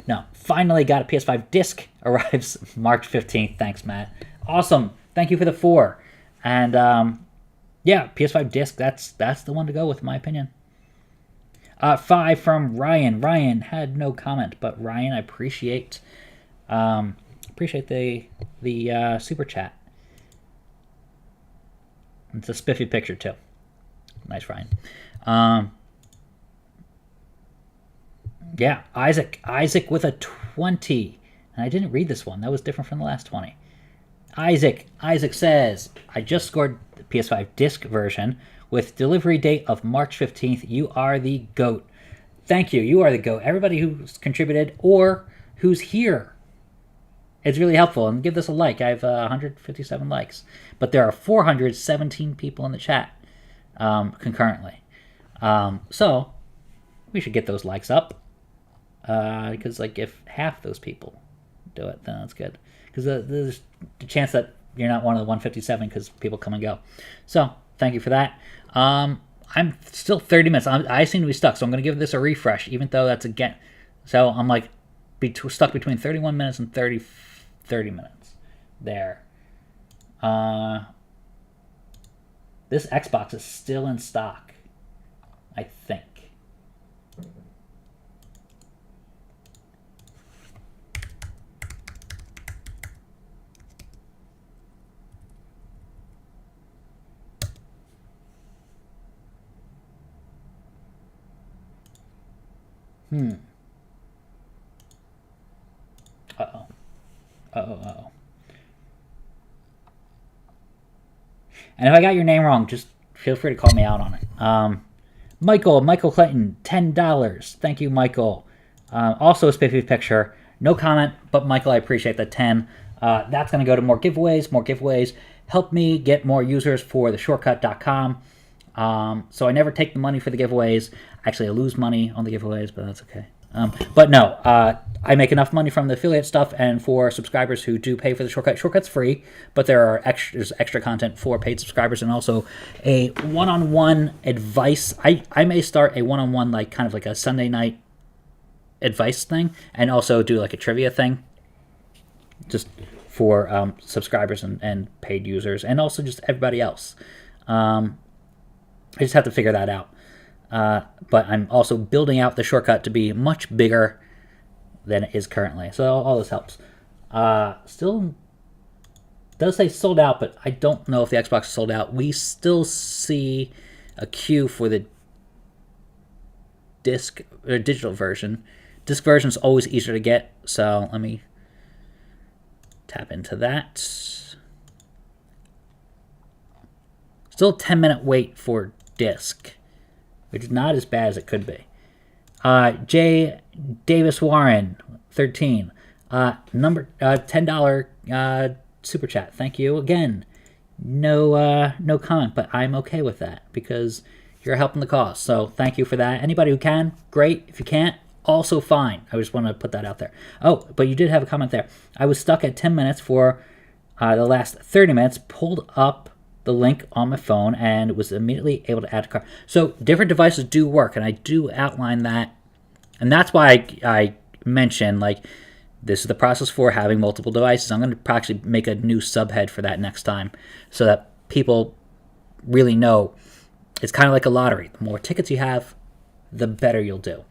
No, finally got a PS5 Disc. Arrives March 15th. Thanks, Matt. Awesome. Thank you for the 4. And, yeah, PS5 Disc, that's the one to go with, in my opinion. 5 from Ryan. Ryan had no comment, but Ryan, I appreciate the super chat. It's a spiffy picture, too. Nice, Ryan. Yeah, Isaac with a 20. And I didn't read this one. That was different from the last 20. Isaac says, I just scored the PS5 Disc version with delivery date of March 15th. You are the GOAT. Thank you. You are the GOAT. Everybody who's contributed or who's here. It's really helpful. And give this a like. I have 157 likes. But there are 417 people in the chat concurrently. So we should get those likes up. Because if half those people do it, then that's good. Because there's the chance that you're not one of the 157 because people come and go. So, thank you for that. I'm still 30 minutes. I seem to be stuck, so I'm going to give this a refresh, even though that's again. So, I'm stuck between 31 minutes and 30 minutes. There. This Xbox is still in stock, I think. Uh-oh. And if I got your name wrong, just feel free to call me out on it. Michael Clinton, $10. Thank you, Michael. Also a spiffy picture. No comment, but Michael, I appreciate the 10. That's going to go to more giveaways. Help me get more users for the shortcut.com. So I never take the money for the giveaways. Actually, I lose money on the giveaways, but that's okay. But no, I make enough money from the affiliate stuff, and for subscribers who do pay for the Shortcut, Shortcut's free, but there's extra content for paid subscribers, and also a one-on-one advice. I may start a one-on-one, kind of like a Sunday night advice thing, and also do a trivia thing, just for subscribers and paid users, and also just everybody else. I just have to figure that out. But I'm also building out the Shortcut to be much bigger than it is currently. So all this helps. Still does say sold out, but I don't know if the Xbox is sold out. We still see a queue for the disc or digital version. Disc version is always easier to get, so let me tap into that. Still a 10-minute wait for disc. which is not as bad as it could be. J. Davis Warren, 13. Number $10 super chat. Thank you again. No comment, but I'm okay with that because you're helping the cause. So thank you for that. Anybody who can, great. If you can't, also fine. I just want to put that out there. Oh, but you did have a comment there. I was stuck at 10 minutes for the last 30 minutes, pulled up the link on my phone, and was immediately able to add to cart. So different devices do work, and I do outline that. And that's why I mentioned, like, this is the process for having multiple devices. I'm going to actually make a new subhead for that next time so that people really know. It's kind of like a lottery. The more tickets you have, the better you'll do.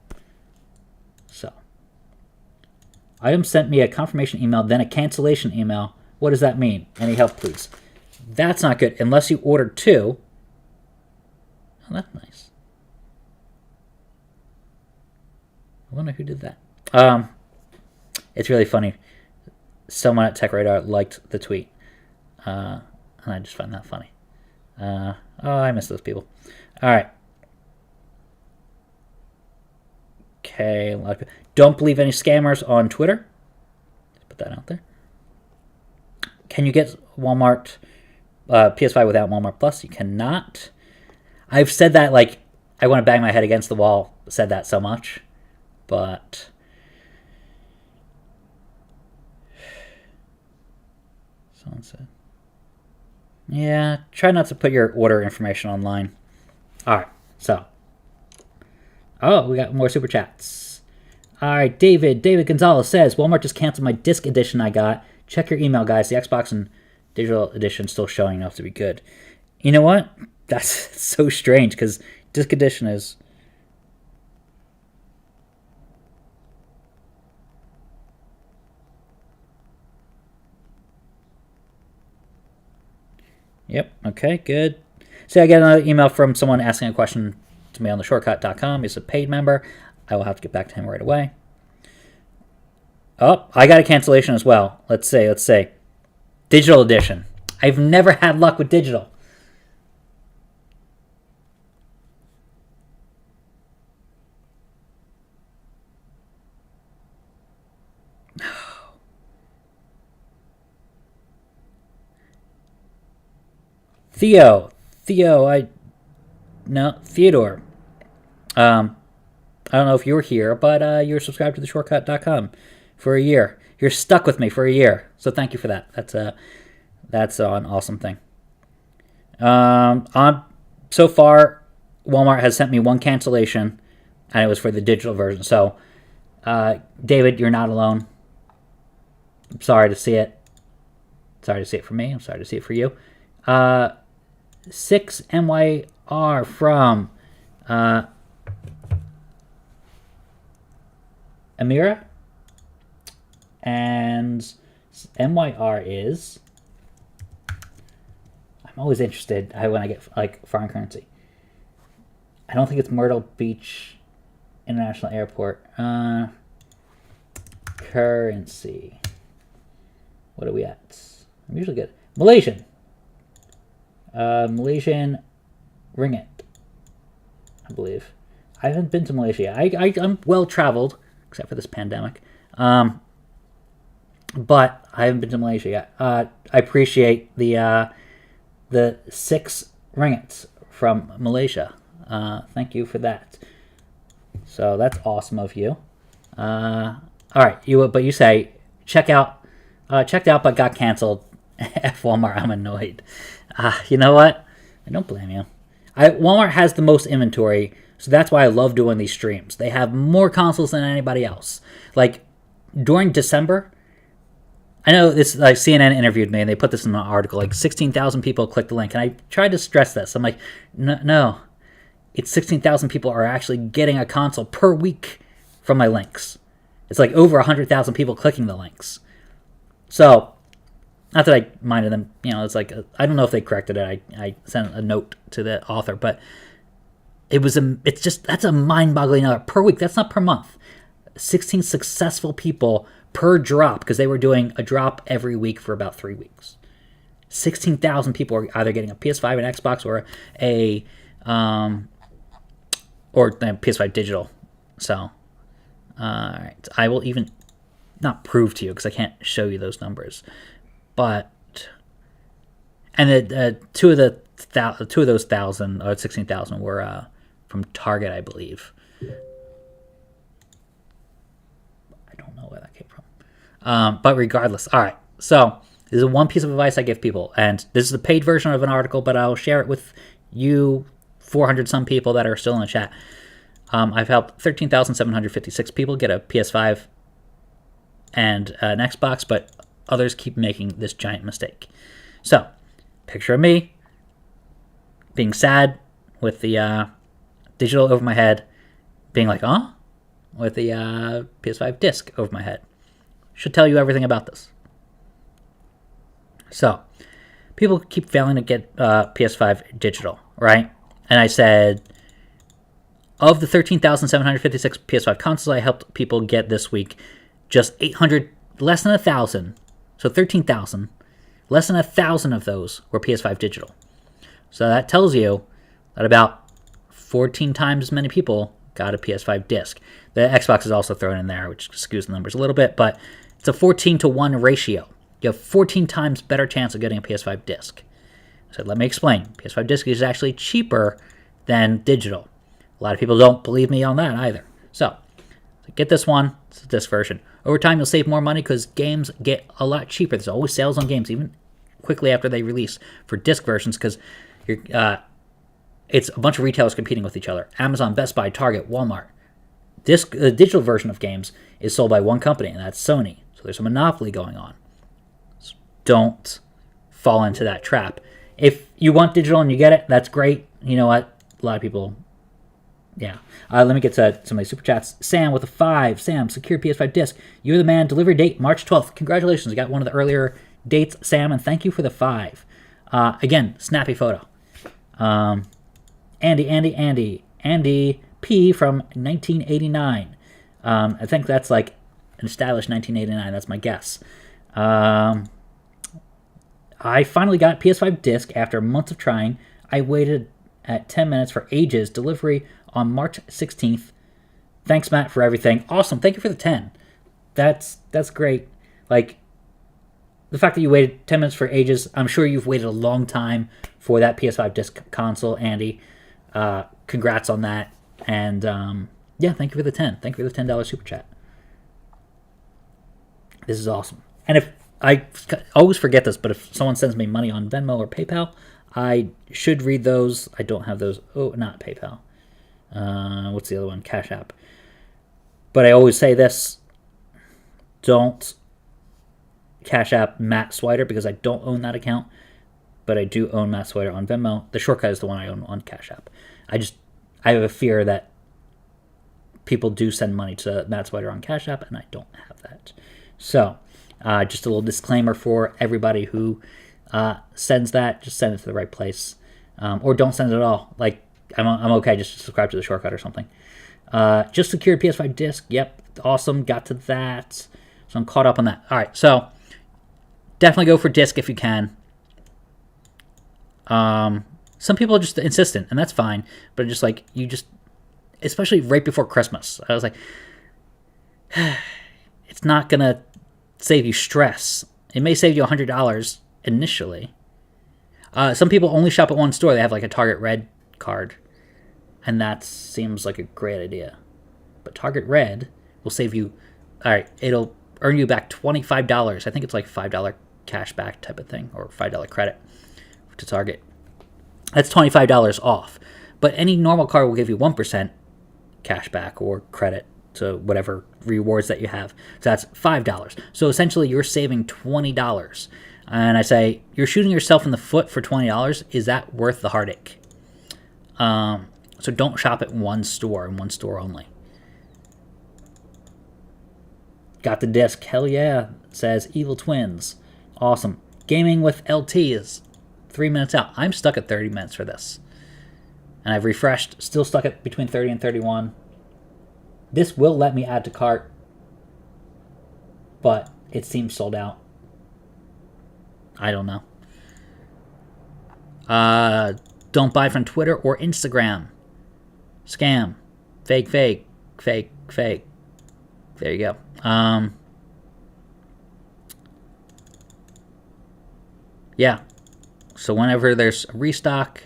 So, item sent me a confirmation email, then a cancellation email. What does that mean? Any help, please? That's not good. Unless you ordered 2. Oh, that's nice. I wonder who did that. It's really funny. Someone at TechRadar liked the tweet. And I just find that funny. Oh, I miss those people. All right. Okay, a lot of people. Don't believe any scammers on Twitter. Let's put that out there. Can you get Walmart PS5 without Walmart Plus? You cannot. I've said that, like, I want to bang my head against the wall. Said that so much, but someone said, yeah, try not to put your order information online. All right, so, oh, we got more super chats. All right, David Gonzalez says, Walmart just canceled my disc edition I got. Check your email, guys. The Xbox and digital edition still showing enough to be good. You know what? That's so strange because disc edition is... Yep, okay, good. So I get another email from someone asking a question to me on the shortcut.com. He's a paid member. I will have to get back to him right away. Oh, I got a cancellation as well. Let's say. Digital edition. I've never had luck with digital. Theodore. I don't know if you were here, but you're subscribed to the shortcut.com for a year. You're stuck with me for a year, so thank you for that. That's an awesome thing. So far, Walmart has sent me one cancellation, and it was for the digital version. So, David, you're not alone. I'm sorry to see it. Sorry to see it for me. I'm sorry to see it for you. 6MYR from Amira, and MYR is... I'm always interested when I get like foreign currency. I don't think it's Myrtle Beach International Airport. Currency. What are we at? I'm usually good. Malaysian. Malaysian ringgit, I believe. I haven't been to Malaysia. I'm well traveled, except for this pandemic. But I haven't been to Malaysia yet. I appreciate the 6 ringgits from Malaysia. Thank you for that. So that's awesome of you. All right, but you say checked out but got canceled. F Walmart, I'm annoyed. You know what? I don't blame you. Walmart has the most inventory, so that's why I love doing these streams. They have more consoles than anybody else. Like during December, I know this, like CNN interviewed me and they put this in the article, like 16,000 people clicked the link, and I tried to stress this. I'm like, no, it's 16,000 people are actually getting a console per week from my links. It's like over 100,000 people clicking the links. So, not that I minded them, it's like, I don't know if they corrected it. I sent a note to the author, but that's a mind-boggling number per week. That's not per month. 16 successful people per drop, because they were doing a drop every week for about 3 weeks. 16,000 people are either getting a PS5 and Xbox or or PS5 digital. So, alright. I will even not prove to you because I can't show you those numbers. But, and the two of those 1,000 or 16,000 were from Target, I believe. I don't know where that came from. But regardless, all right. So this is one piece of advice I give people, and this is the paid version of an article, but I'll share it with you, 400 some people that are still in the chat. I've helped 13,756 people get a PS5 and an Xbox, but others keep making this giant mistake. So, picture of me being sad with the digital over my head, being like, with the PS5 disc over my head. Should tell you everything about this. So, people keep failing to get PS5 digital, right? And I said, of the 13,756 PS5 consoles I helped people get this week, just 800, less than 1,000, so 13,000, less than 1,000 of those were PS5 digital. So that tells you that about 14 times as many people got a PS5 disc. The Xbox is also thrown in there, which skews the numbers a little bit, but it's a 14-to-1 ratio. You have 14 times better chance of getting a PS5 disc. So let me explain. PS5 disc is actually cheaper than digital. A lot of people don't believe me on that either. So get this one. It's the disc version. Over time, you'll save more money because games get a lot cheaper. There's always sales on games, even quickly after they release, for disc versions, because it's a bunch of retailers competing with each other. Amazon, Best Buy, Target, Walmart. The digital version of games is sold by one company, and that's Sony. So there's a monopoly going on. So don't fall into that trap. If you want digital and you get it, that's great. You know what? A lot of people... Yeah. Let me get to some of my super chats. Sam with a 5. Sam, secure PS5 disc. You're the man. Delivery date, March 12th. Congratulations. You got one of the earlier dates, Sam, and thank you for the 5. Again, snappy photo. Andy P from 1989. I think that's like an established 1989. That's my guess. I finally got PS5 disc after months of trying. I waited at 10 minutes for ages. Delivery on March 16th. Thanks, Matt, for everything. Awesome. Thank you for the 10. That's great. Like, the fact that you waited 10 minutes for ages, I'm sure you've waited a long time for that PS5 disc console, Andy. Congrats on that. And, yeah, thank you for the 10. Thank you for the $10 super chat. This is awesome. And if I always forget this, but if someone sends me money on Venmo or PayPal, I should read those. I don't have those. Oh, not PayPal. What's the other one? Cash App. But I always say this. Don't Cash App Matt Swider because I don't own that account. But I do own Matt Swider on Venmo. The shortcut is the one I own on Cash App. I have a fear that people do send money to Matt Swider on Cash App, and I don't have that. So, just a little disclaimer for everybody who sends that. Just send it to the right place. Or don't send it at all. Like, I'm okay. Just subscribe to the shortcut or something. Just secured PS5 disc. Yep. Awesome. Got to that. So I'm caught up on that. All right. So definitely go for disc if you can. Some people are just insistent, and that's fine. But just like, especially right before Christmas, I was like, it's not going to save you stress. It may save you $100 initially. Some people only shop at one store. They have like a Target Red card. And that seems like a great idea. But Target Red will save you... Alright, it'll earn you back $25. I think it's like $5 cash back type of thing. Or $5 credit to Target. That's $25 off. But any normal card will give you 1% cash back or credit to whatever rewards that you have. So that's $5. So essentially you're saving $20. And I say, you're shooting yourself in the foot for $20. Is that worth the heartache? So don't shop at one store and one store only. Got the disc. Hell yeah. Says Evil Twins. Awesome. Gaming with LT is 3 minutes out. I'm stuck at 30 minutes for this. And I've refreshed. Still stuck at between 30 and 31. This will let me add to cart. But it seems sold out. I don't know. Don't buy from Twitter or Instagram. Scam. Fake, fake, fake, fake. There you go. Yeah. So whenever there's a restock,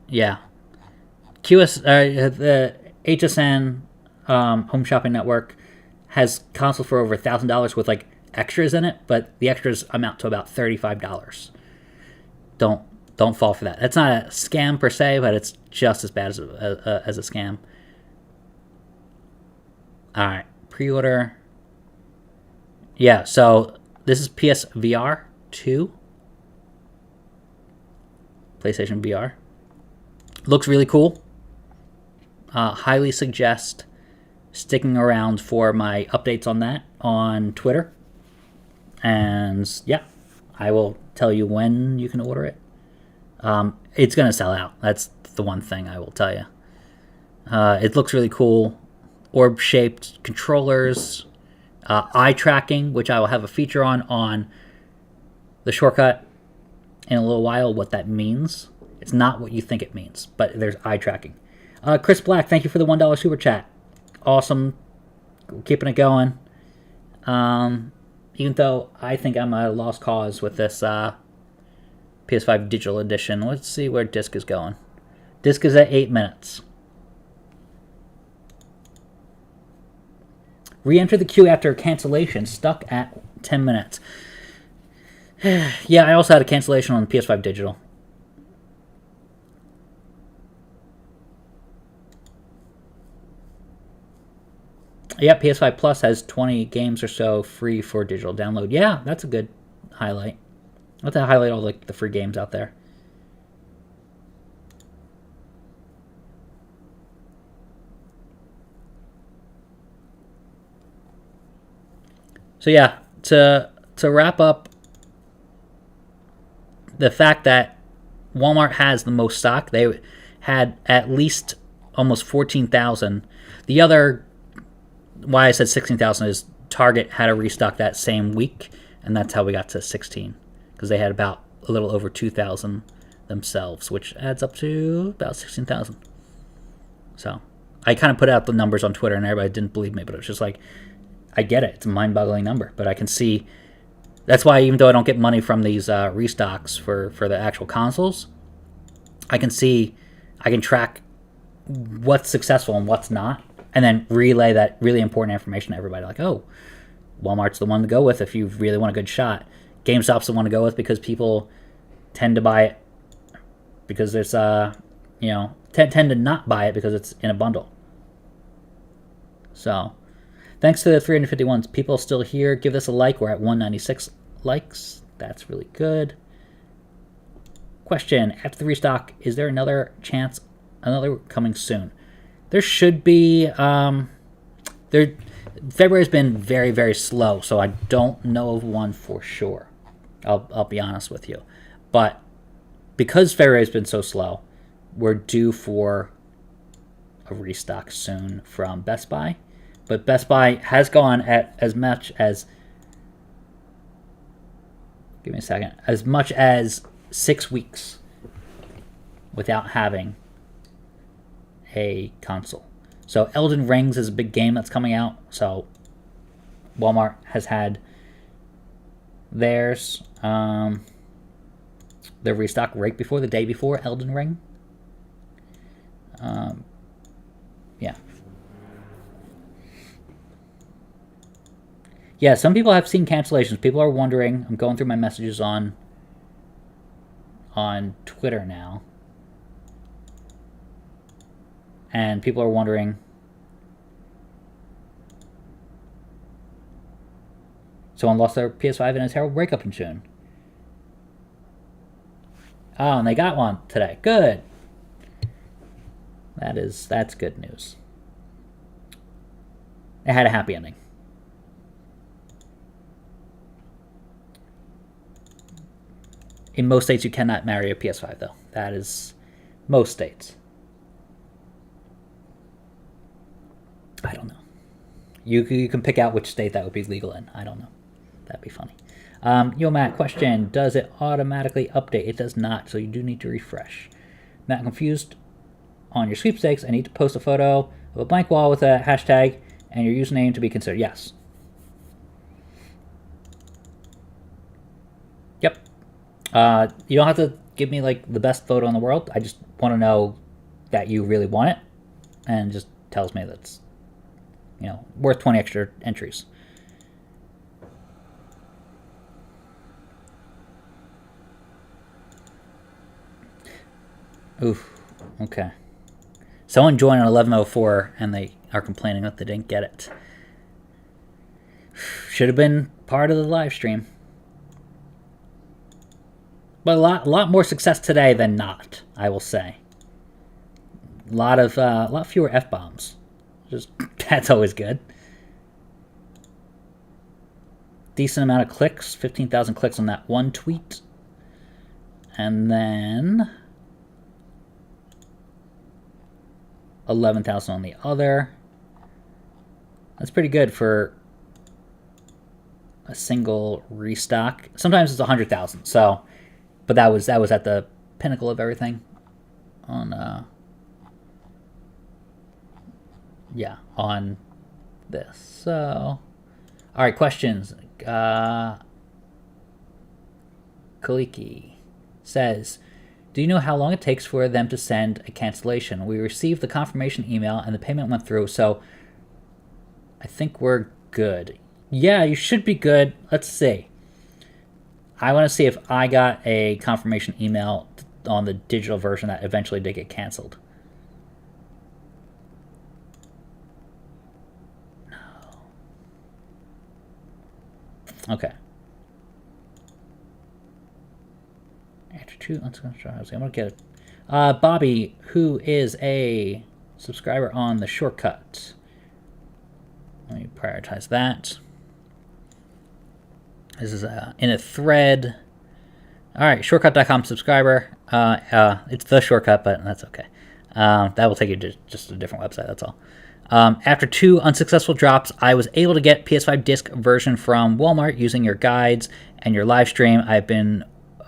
yeah, the HSN Home Shopping Network has consoles for over $1,000 with like extras in it, but the extras amount to about $35. Don't fall for that. That's not a scam per se, but it's just as bad as a scam. All right, pre-order. Yeah, so this is PSVR 2. PlayStation VR. Looks really cool. Highly suggest sticking around for my updates on that on Twitter. And yeah, I will tell you when you can order it. It's going to sell out. That's the one thing I will tell you. It looks really cool. Orb-shaped controllers. Eye tracking, which I will have a feature on the shortcut in a little while, what that means. It's not what you think it means, but there's eye tracking. Chris Black, thank you for the $1 super chat. Awesome. Keeping it going. Even though I think I'm at a lost cause with this PS5 Digital Edition. Let's see where Disc is going. Disc is at 8 minutes. Re-enter the queue after cancellation. Stuck at 10 minutes. Yeah, I also had a cancellation on PS5 Digital. Yeah, PS5 Plus has 20 games or so free for digital download. Yeah, that's a good highlight. I'll have to highlight all the free games out there. So yeah, to wrap up, the fact that Walmart has the most stock, they had at least almost 14,000. The other, why I said 16,000 is Target had a restock that same week, and that's how we got to 16, because they had about a little over 2,000 themselves, which adds up to about 16,000. So I kind of put out the numbers on Twitter, and everybody didn't believe me, but it was just like, I get it. It's a mind-boggling number, but I can see. That's why even though I don't get money from these restocks for the actual consoles, I can track what's successful and what's not, and then relay that really important information to everybody. Like, oh, Walmart's the one to go with if you really want a good shot. GameStop's the one to go with because people tend to buy it because there's tend to not buy it because it's in a bundle. So, thanks to the 351 people still here. Give this a like. We're at 196 likes. That's really good. Question: after the restock, is there another coming soon? There should be. February's been very, very slow, so I don't know of one for sure. I'll be honest with you, but because February's been so slow, we're due for a restock soon from Best Buy. But Best Buy has gone at as much as, give me a second, as much as 6 weeks without having a console. So Elden Rings is a big game that's coming out. So Walmart has had theirs. Their restock right before, the day before Elden Ring. Yeah. Yeah, some people have seen cancellations. People are wondering. I'm going through my messages on Twitter now. And people are wondering. Someone lost their PS5 in a terrible breakup in June. Oh, and they got one today. Good. That's good news. It had a happy ending. In most states, you cannot marry a PS5, though. That is most states. I don't know. You can pick out which state that would be legal in. I don't know. That'd be funny. Yo, Matt, question. Does it automatically update? It does not, so you do need to refresh. Matt, confused on your sweepstakes. I need to post a photo of a blank wall with a hashtag and your username to be considered. Yes. Yep. You don't have to give me like the best photo in the world. I just want to know that you really want it, and just tells me that's, you know, worth 20 extra entries. Oof. Okay. Someone joined on 11:04 and they are complaining that they didn't get it. Should have been part of the live stream. But a lot more success today than not, I will say. A lot fewer F-bombs. Just that's always good. Decent amount of clicks, 15,000 clicks on that one tweet. And then 11,000 on the other. That's pretty good for a single restock. Sometimes it's 100,000. So, but that was at the pinnacle of everything. On yeah, on this. So, all right, questions. Kaliki says, do you know how long it takes for them to send a cancellation? We received the confirmation email and the payment went through, so I think we're good. Yeah, you should be good. Let's see. I want to see if I got a confirmation email on the digital version that eventually did get canceled. No. Okay. After 2, let's go try. I'm gonna get it. Bobby, who is a subscriber on the shortcut. Let me prioritize that. This is in a thread. All right, shortcut.com subscriber. It's the shortcut, but that's okay. That will take you to just a different website, that's all. After 2 unsuccessful drops, I was able to get PS5 Disc version from Walmart using your guides and your live stream. I've been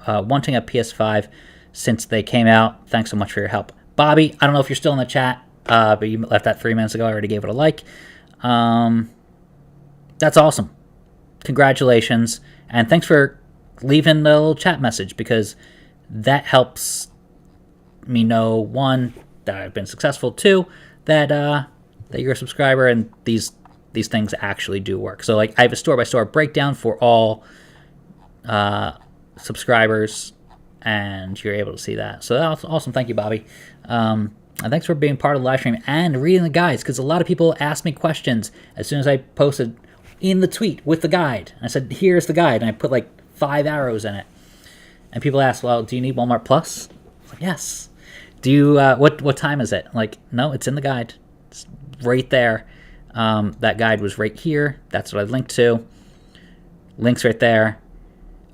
wanting a PS5 since they came out. Thanks so much for your help. Bobby, I don't know if you're still in the chat, but you left that 3 minutes ago. I already gave it a like. That's awesome. Congratulations. And thanks for leaving the little chat message, because that helps me know, 1, that I've been successful, 2, that that you're a subscriber and these things actually do work. So like I have a store-by-store breakdown for all subscribers, and you're able to see that. So that's awesome. Thank you, Bobby. And thanks for being part of the live stream and reading the guides, because a lot of people asked me questions as soon as I posted in the tweet with the guide. I said, here's the guide, and I put like 5 arrows in it. And people asked, well, do you need Walmart Plus? I was like, yes. Do you, what time is it? Like, no, it's in the guide. It's right there. That guide was right here. That's what I linked to. Links right there.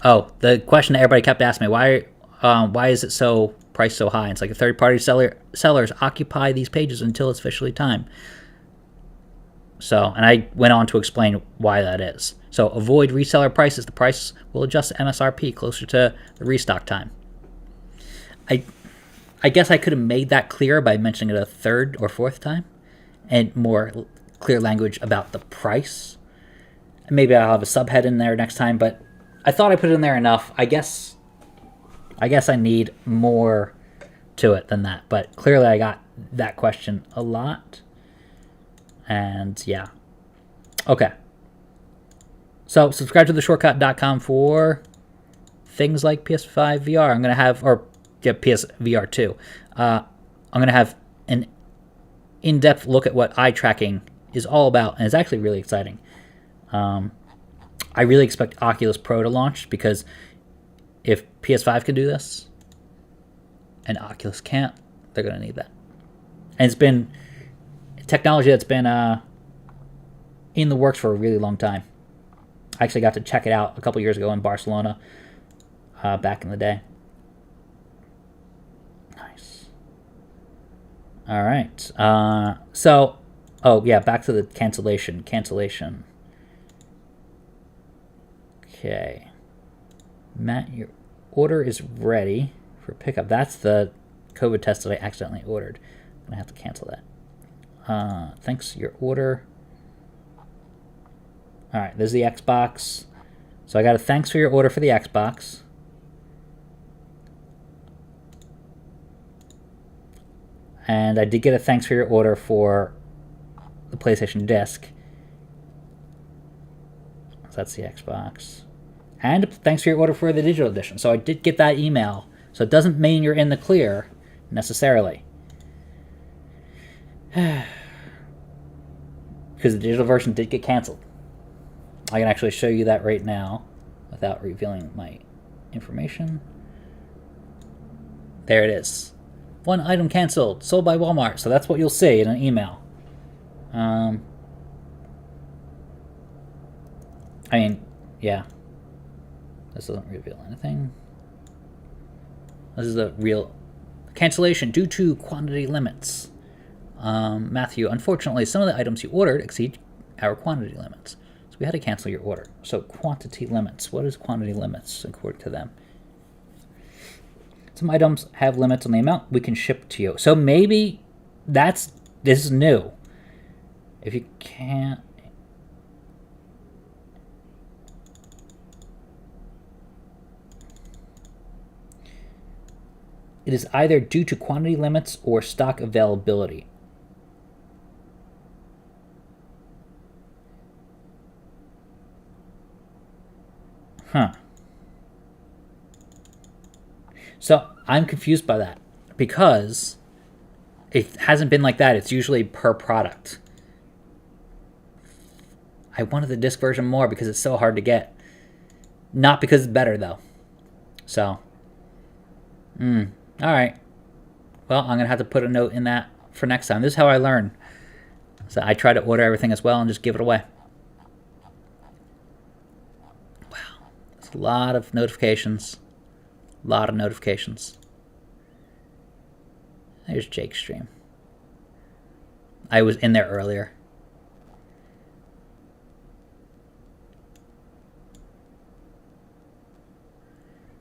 Oh, the question that everybody kept asking me, why is it so priced so high? It's like a third-party sellers occupy these pages until it's officially time. So, and I went on to explain why that is. So, avoid reseller prices. The price will adjust to MSRP closer to the restock time. I guess I could have made that clearer by mentioning it a 3rd or 4th time, and more clear language about the price. Maybe I'll have a subhead in there next time, but I thought I put it in there enough. I guess I need more to it than that, but clearly I got that question a lot. And yeah. Okay. So subscribe to theshortcut.com for things like PS5 VR. I'm going to have, or yeah, PSVR 2. I'm going to have an in-depth look at what eye tracking is all about, and it's actually really exciting. I really expect Oculus Pro to launch, because if PS5 can do this and Oculus can't, they're going to need that. And it's been technology that's been in the works for a really long time. I actually got to check it out a couple years ago in Barcelona, back in the day. Nice. All right. So, oh yeah, back to the cancellation. Okay. Matt, your order is ready for pickup. That's the COVID test that I accidentally ordered. I'm going to have to cancel that. Thanks, your order. All right, there's the Xbox. So I got a thanks for your order for the Xbox. And I did get a thanks for your order for the PlayStation Disc. So that's the Xbox. And thanks for your order for the digital edition. So I did get that email. So it doesn't mean you're in the clear, necessarily. Because the digital version did get canceled. I can actually show you that right now without revealing my information. There it is. One item canceled, sold by Walmart. So that's what you'll see in an email. I mean, yeah. This doesn't reveal anything. This is a real cancellation due to quantity limits. Matthew, unfortunately, some of the items you ordered exceed our quantity limits. So we had to cancel your order. So quantity limits. What is quantity limits according to them? Some items have limits on the amount we can ship to you. So maybe this is new. If you can't... It is either due to quantity limits or stock availability. Huh. So I'm confused by that because it hasn't been like that. It's usually per product. I wanted the disc version more because it's so hard to get. Not because it's better, though. So, all right. Well, I'm going to have to put a note in that for next time. This is how I learn. So I try to order everything as well and just give it away. Wow. That's a lot of notifications. A lot of notifications. There's Jake's stream. I was in there earlier.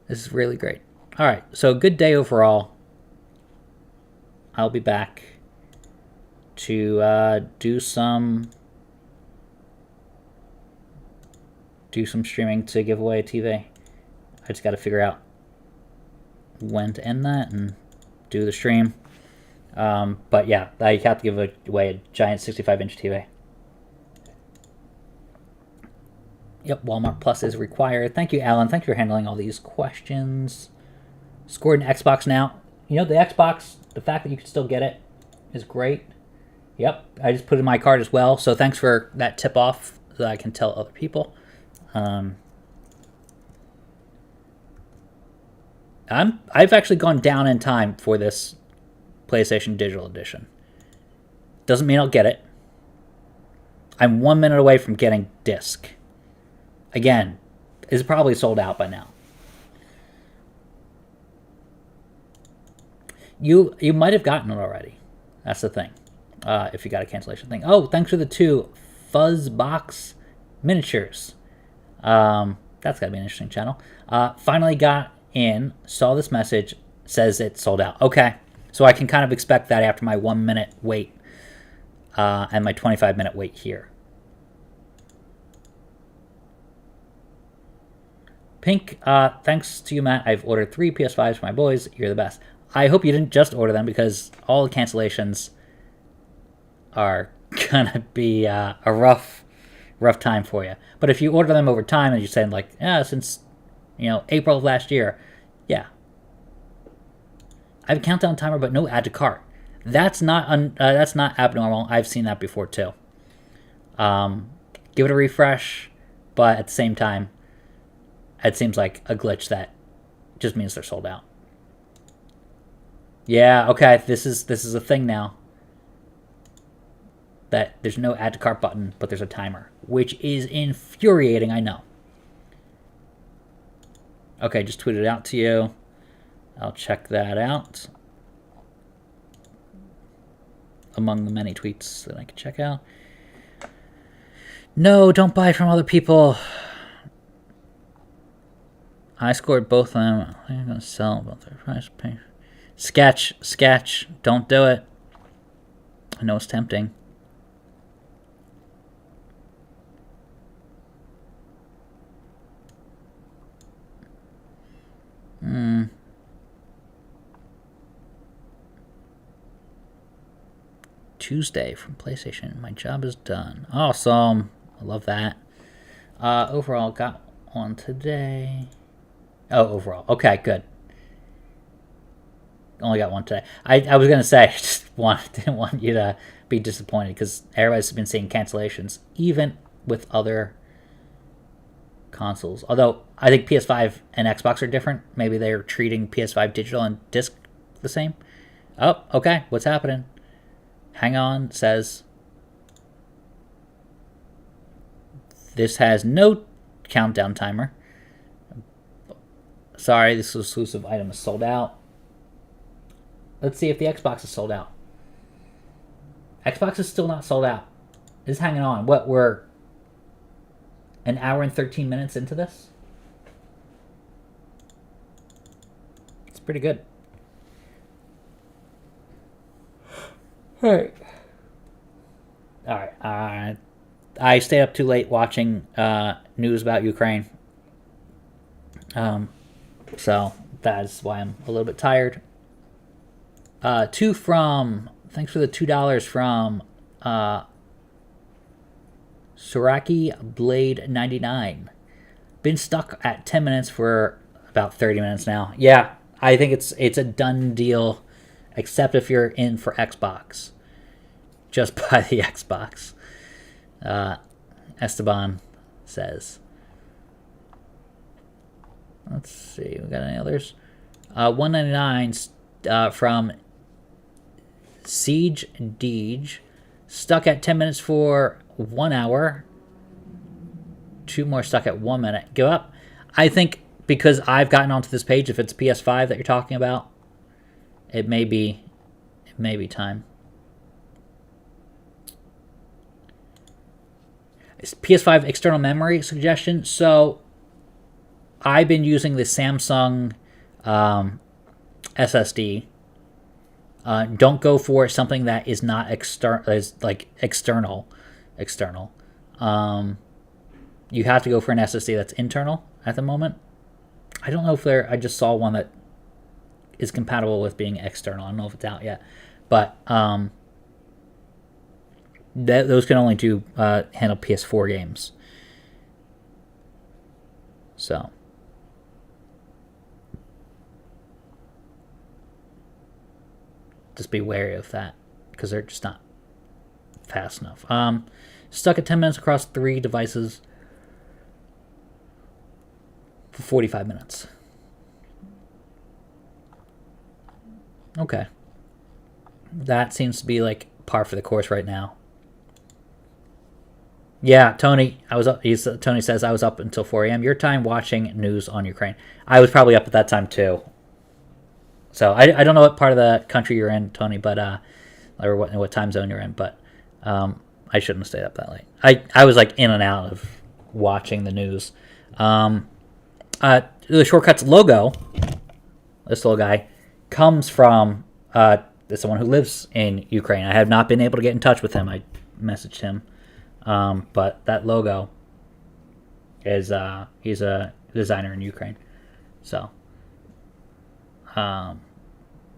This is really great. All right, so good day overall. I'll be back to do some streaming to give away a TV. I just got to figure out when to end that and do the stream. But yeah, I have to give away a giant 65-inch TV. Yep, Walmart Plus is required. Thank you, Alan. Thank you for handling all these questions. Scored an Xbox now. You know, the Xbox, the fact that you can still get it is great. Yep, I just put in my card as well. So thanks for that tip-off so that I can tell other people. I've actually gone down in time for this PlayStation Digital Edition. Doesn't mean I'll get it. I'm 1 minute away from getting disc. Again, it's probably sold out by now. You might have gotten it already. That's the thing. If you got a cancellation thing. Oh, thanks for the 2 Fuzzbox miniatures. That's got to be an interesting channel. Finally got in, saw this message, says it's sold out. Okay, so I can kind of expect that after my 1 minute wait and my 25-minute wait here. Pink, thanks to you, Matt. I've ordered 3 PS5s for my boys. You're the best. I hope you didn't just order them because all the cancellations are gonna be a rough time for you. But if you order them over time and you say like, yeah, since April of last year, yeah, I have a countdown timer, but no add to cart. That's not abnormal. I've seen that before too. Give it a refresh, but at the same time, it seems like a glitch that just means they're sold out. Yeah, okay, this is a thing now. That there's no add to cart button, but there's a timer, which is infuriating, I know. Okay, just tweeted it out to you. I'll check that out. Among the many tweets that I can check out. No, don't buy from other people. I scored both of them. I think I'm going to sell both their price. Sketch. Don't do it. I know it's tempting. Tuesday from PlayStation. My job is done. Awesome. I love that. Overall, got one today. Oh, overall. Okay, good. Only got one today. I was going to say, I just didn't want you to be disappointed because everybody's been seeing cancellations, even with other consoles. Although, I think PS5 and Xbox are different. Maybe they're treating PS5 digital and disc the same. Oh, okay. What's happening? Hang on, says this has no countdown timer. Sorry, this exclusive item is sold out. Let's see if the Xbox is sold out. Xbox is still not sold out. It's hanging on. What, we're an hour and 13 minutes into this? It's pretty good. All right. I stayed up too late watching news about Ukraine. So that's why I'm a little bit tired. Thanks for the $2 from Soraki Blade 99. Been stuck at 10 minutes for about 30 minutes now. Yeah, I think it's a done deal, except if you're in for Xbox. Just buy the Xbox. Esteban says. Let's see, we got any others? $1.99 from Siege Deej. Stuck at 10 minutes for 1 hour. 2 more stuck at 1 minute. Give up. I think because I've gotten onto this page, if it's PS5 that you're talking about, it may be time. It's PS5 external memory suggestion. So I've been using the Samsung SSD. Don't go for something that is not external. You have to go for an SSD that's internal at the moment. I don't know if I just saw one that is compatible with being external. I don't know if it's out yet, but those can only handle PS4 games. So just be wary of that because they're just not fast enough. Stuck at 10 minutes across 3 devices for 45 minutes. Okay. That seems to be like par for the course right now. Yeah, Tony, I was up. Tony says I was up until 4 a.m. Your time watching news on Ukraine. I was probably up at that time too. So I don't know what part of the country you're in, Tony, but or what time zone you're in, but I shouldn't have stayed up that late. I was like in and out of watching the news. The Shortcuts logo, this little guy, comes from someone who lives in Ukraine. I have not been able to get in touch with him. I messaged him. But that logo is he's a designer in Ukraine. So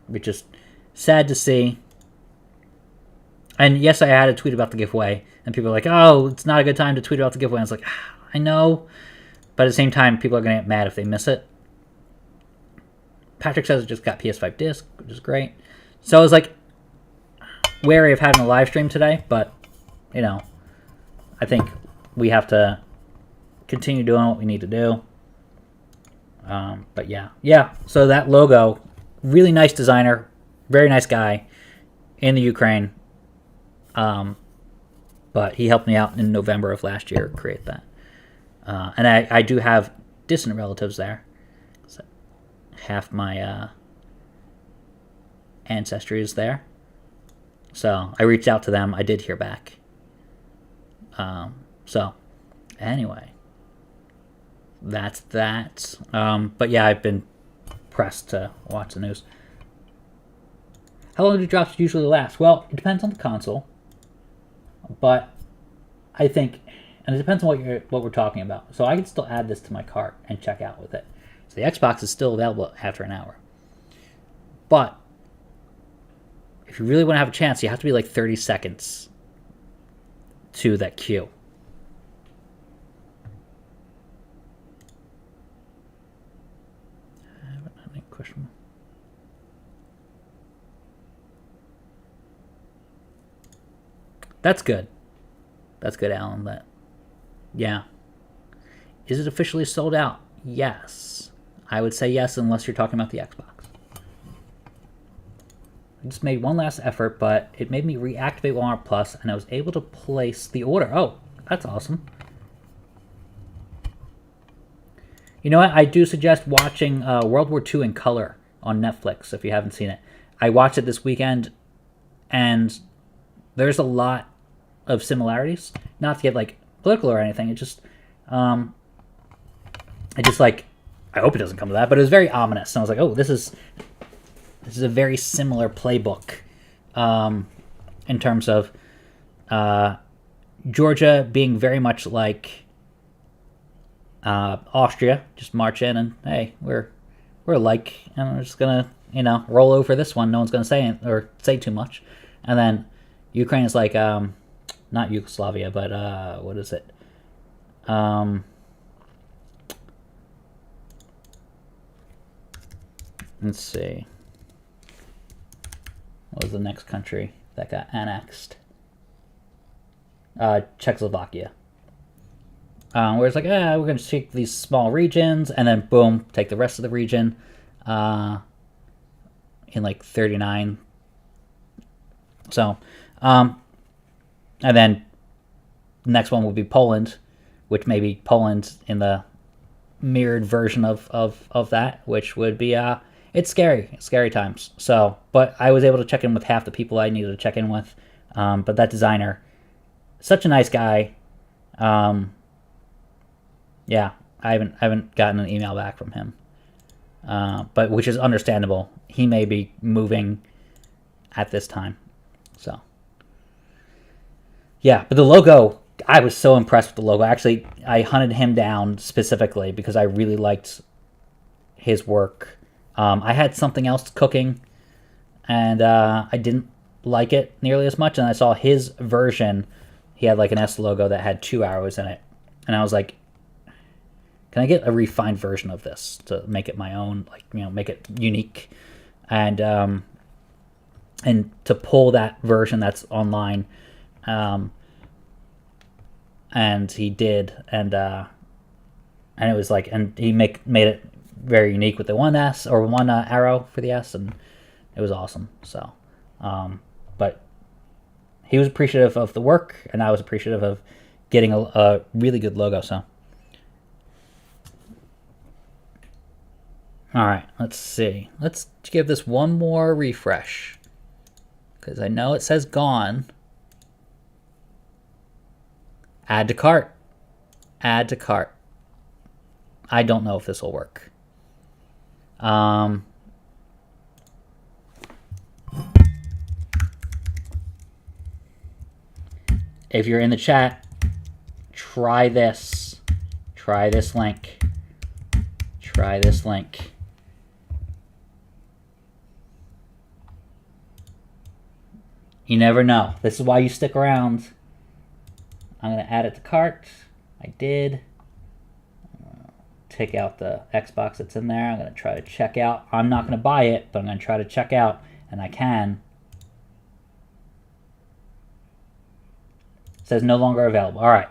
which is sad to see. And yes, I had a tweet about the giveaway, and people are like, oh, it's not a good time to tweet about the giveaway. I was like, I know, but at the same time, people are going to get mad if they miss it. Patrick says it just got PS5 Disc, which is great. So I was like wary of having a live stream today, but you know, I think we have to continue doing what we need to do. But yeah. So that logo, really nice designer, very nice guy in the Ukraine. But he helped me out in November of last year create that. And I do have distant relatives there. So half my ancestry is there. So I reached out to them. I did hear back. So anyway, that's that. But yeah, I've been pressed to watch the news. How long do drops usually last? Well, it depends on the console, but I think, and it depends on what we're talking about. So I can still add this to my cart and check out with it. So the Xbox is still available after an hour. But if you really want to have a chance, you have to be like 30 seconds to that queue. I haven't had any question. That's good. That's good, Alan. Yeah. Is it officially sold out? Yes. I would say yes, unless you're talking about the Xbox. I just made one last effort, but it made me reactivate Walmart Plus, and I was able to place the order. Oh, that's awesome. You know what? I do suggest watching World War II in color on Netflix if you haven't seen it. I watched it this weekend, and there's a lot of similarities. Not to get like political or anything. It just, I hope it doesn't come to that, but it was very ominous. And I was like, oh, this is a very similar playbook in terms of Georgia being very much like Austria. Just march in and, hey, we're like, and we're just gonna, roll over this one. No one's gonna say it or say too much. And then Ukraine is like, not Yugoslavia, but what is it? Let's see. What was the next country that got annexed? Czechoslovakia. Where it's like, we're going to take these small regions, and then boom, take the rest of the region in like 39. So, and then the next one will be Poland, which may be Poland in the mirrored version of that, which would be, it's scary times. So, but I was able to check in with half the people I needed to check in with. But that designer, such a nice guy. Yeah, I haven't gotten an email back from him. But which is understandable. He may be moving at this time. So, yeah, but the logo, I was so impressed with the logo. Actually, I hunted him down specifically because I really liked his work. I had something else cooking, and I didn't like it nearly as much. And I saw his version. He had like an S logo that had 2 arrows in it. And I was like, can I get a refined version of this to make it my own, like, make it unique? And to pull that version that's online. And he did, and it was like, and he made it very unique with the one S or one arrow for the S, and it was awesome. So, but he was appreciative of the work, and I was appreciative of getting a really good logo. So, all right, let's see. Let's give this one more refresh because I know it says gone. Add to cart. Add to cart. I don't know if this will work. If you're in the chat, try this. Try this link. Try this link. You never know. This is why you stick around. I'm going to add it to cart. I did. Take out the Xbox that's in there. I'm going to try to check out. I'm not going to buy it, but I'm going to try to check out, and I can. It says no longer available. All right.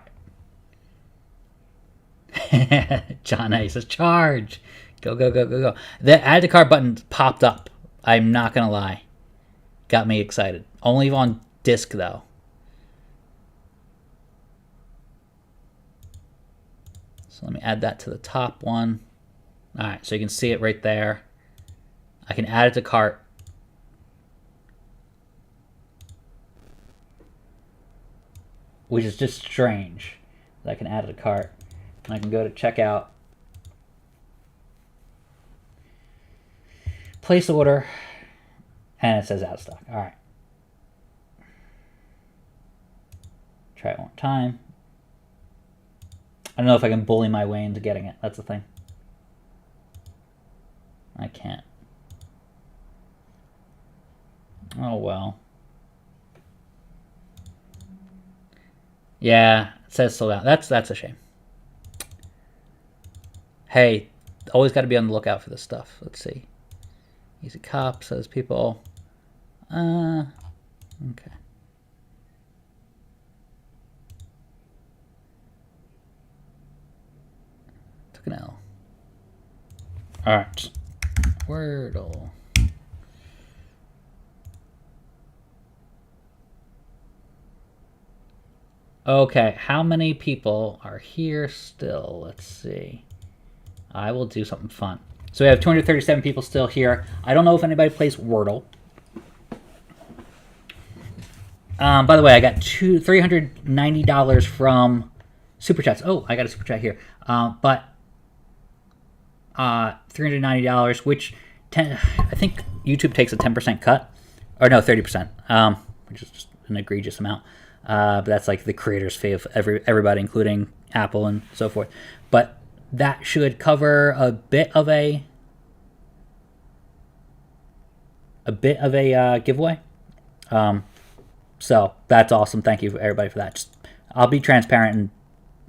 John A says charge. Go, go, go, go, go. The add to cart button popped up. I'm not going to lie. Got me excited. Only on disc, though. So let me add that to the top one. All right, so you can see it right there. I can add it to cart. Which is just strange. I can add it to cart. And I can go to checkout. Place order, and it says out of stock. All right. Try it one time. I don't know if I can bully my way into getting it. That's the thing. I can't. Oh, well. Yeah, it says sold out. That's a shame. Hey, always got to be on the lookout for this stuff. Let's see. Easy Cop says people. Okay. Took an L. All right. Wordle. Okay, how many people are here still? Let's see. I will do something fun. So we have 237 people still here. I don't know if anybody plays Wordle. By the way, I got $390 from Super Chats. Oh, I got a Super Chat here. But $390, which I think YouTube takes a 10% cut. Or no, 30%, which is just an egregious amount. But that's like the creator's fee of everybody, including Apple and so forth. But that should cover a bit of a giveaway. So that's awesome. Thank you everybody for that. I'll be transparent and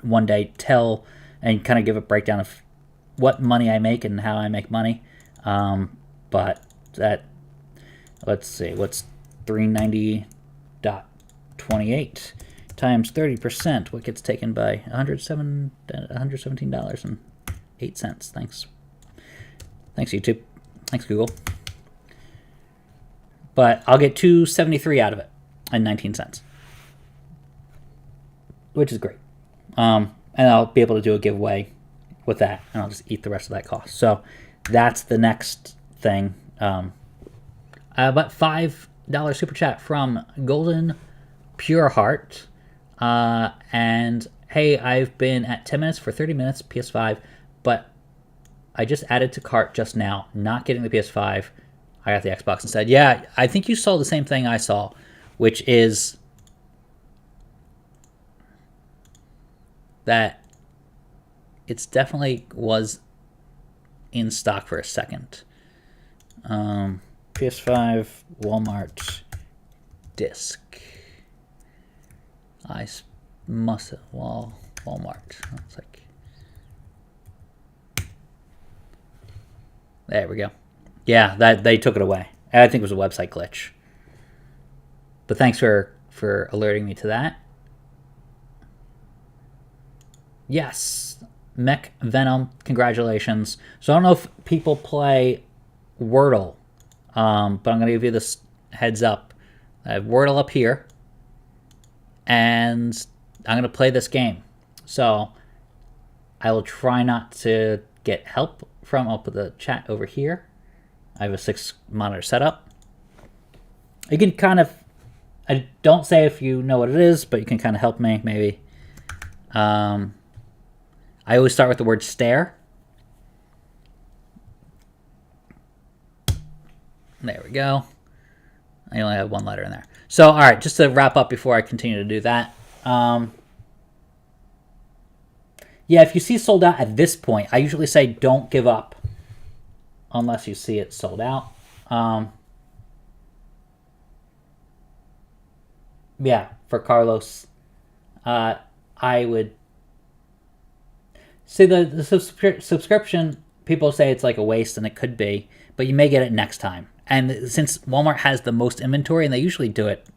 one day tell and kind of give a breakdown of what money I make and how I make money. But that, let's see, what's 390.28 times 30%? What gets taken by $117.08? Thanks. Thanks, YouTube. Thanks, Google. But I'll get $273 out of it and 19 cents, which is great. And I'll be able to do a giveaway with that, and I'll just eat the rest of that cost. So that's the next thing. But $5 super chat from Golden Pure Heart. And hey, I've been at 10 minutes for 30 minutes, PS5, but I just added to cart just now, not getting the PS5. I got the Xbox instead. Yeah, I think you saw the same thing I saw, which is that it's definitely was in stock for a second. PS5 Walmart Disc. I must have Walmart. It's like, there we go. Yeah, that they took it away. I think it was a website glitch. But thanks for alerting me to that. Yes, Mech Venom, congratulations. So I don't know if people play Wordle, but I'm going to give you this heads up. I have Wordle up here, and I'm going to play this game. So I will try not to get help from, I'll put the chat over here. I have a 6-monitor setup. You can kind of, I don't say if you know what it is, but you can kind of help me, maybe. I always start with the word stare. There we go. I only have one letter in there. So, all right, just to wrap up before I continue to do that. Yeah, if you see sold out at this point, I usually say don't give up unless you see it sold out. Yeah, for Carlos, I would say the subscription, people say it's like a waste, and it could be, but you may get it next time. And since Walmart has the most inventory, and they usually do it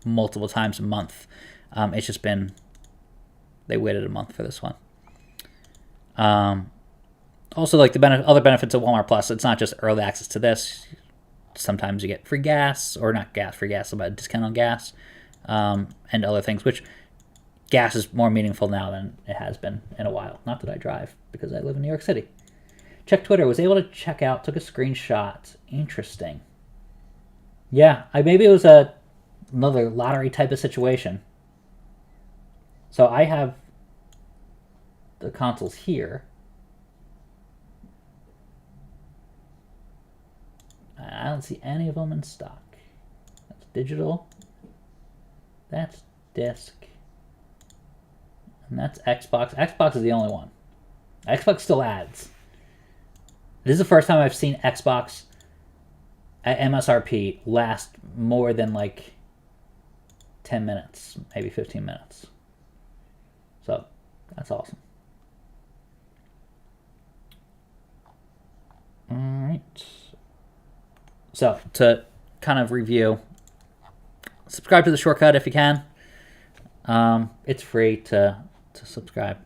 multiple times a month, it's just been, they waited a month for this one. Also, like the other benefits of Walmart Plus, it's not just early access to this. Sometimes you get free gas, or not gas, free gas, but a discount on gas, and other things, which gas is more meaningful now than it has been in a while. Not that I drive, because I live in New York City. Check Twitter, was able to check out, took a screenshot. Interesting. Yeah, maybe it was another lottery type of situation. So I have the consoles here. not see any of them in stock. That's digital. That's disc. And that's Xbox. Xbox is the only one. Xbox still adds. This is the first time I've seen Xbox at MSRP last more than like 10 minutes, maybe 15 minutes. So that's awesome. All right. So to kind of review, subscribe to the shortcut if you can. It's free to subscribe.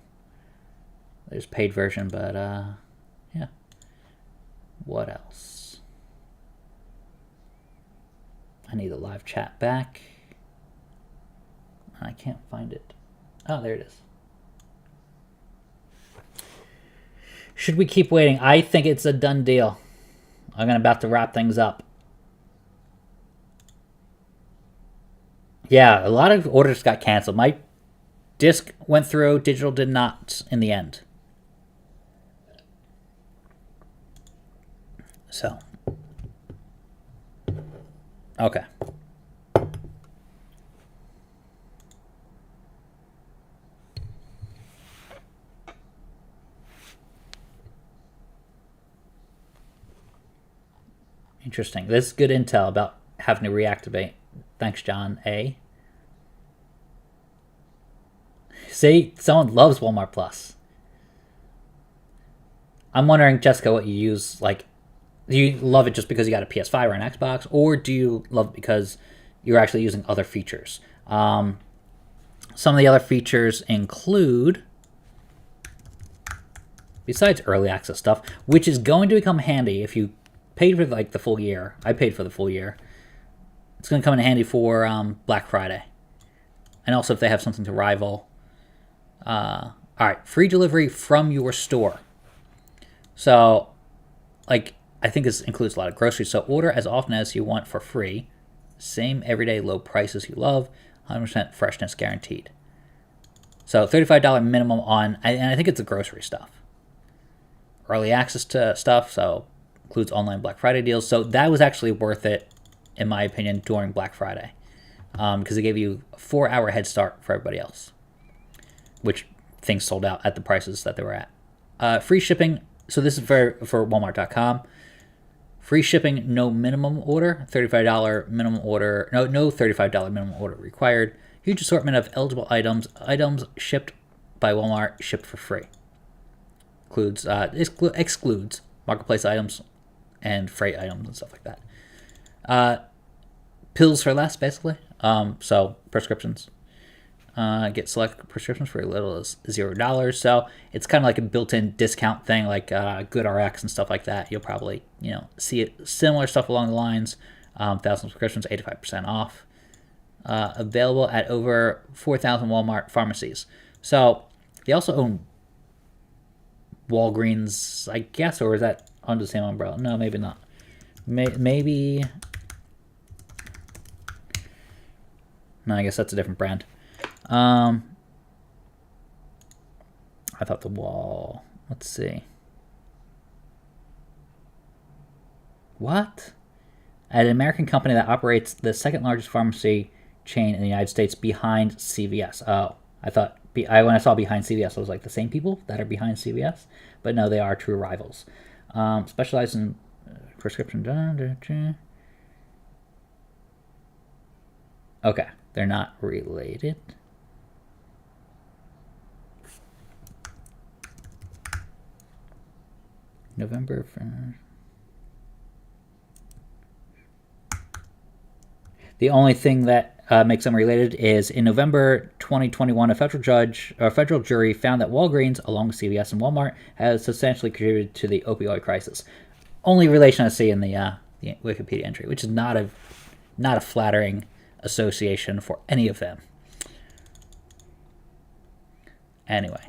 There's a paid version, but yeah. What else? I need the live chat back. I can't find it. Oh, there it is. Should we keep waiting? I think it's a done deal. I'm about to wrap things up. Yeah, a lot of orders got canceled. My disc went through, digital did not in the end. So, okay. Interesting. This is good intel about having to reactivate. Thanks, John A. See, someone loves Walmart Plus. I'm wondering, Jessica, what you use. Like, do you love it just because you got a PS5 or an Xbox, or do you love it because you're actually using other features? Some of the other features include, besides early access stuff, which is going to become handy if you paid for like the full year. I paid for the full year. It's going to come in handy for Black Friday. And also if they have something to rival. All right, free delivery from your store. So, like, I think this includes a lot of groceries. So order as often as you want for free. Same everyday low prices you love. 100% freshness guaranteed. So $35 minimum on, and I think it's the grocery stuff. Early access to stuff, so includes online Black Friday deals. So that was actually worth it, in my opinion, during Black Friday. Because it gave you a 4-hour head start for everybody else. Which things sold out at the prices that they were at. Free shipping. So this is for Walmart.com. Free shipping, no minimum order. $35 minimum order. No $35 minimum order required. Huge assortment of eligible items. Items shipped by Walmart, shipped for free. Excludes marketplace items and freight items and stuff like that. Pills for less, basically. So prescriptions. Get select prescriptions for as little as $0. So it's kind of like a built-in discount thing, like GoodRx and stuff like that. You'll probably, see it, similar stuff along the lines. 1,000 prescriptions, 85% off. Available at over 4,000 Walmart pharmacies. So they also own Walgreens, I guess, or is that under the same umbrella? No, maybe not. Maybe. No, I guess that's a different brand. I thought the wall. Let's see. What? An American company that operates the second largest pharmacy chain in the United States behind CVS. Oh, I thought when I saw behind CVS, I was like the same people that are behind CVS, but no, they are true rivals. Specialized in prescription. Okay, they're not related. November 1st. The only thing that makes them related is in November 2021, a federal jury found that Walgreens, along with CVS and Walmart, has substantially contributed to the opioid crisis. Only relation I see in the Wikipedia entry, which is not a flattering association for any of them. Anyway,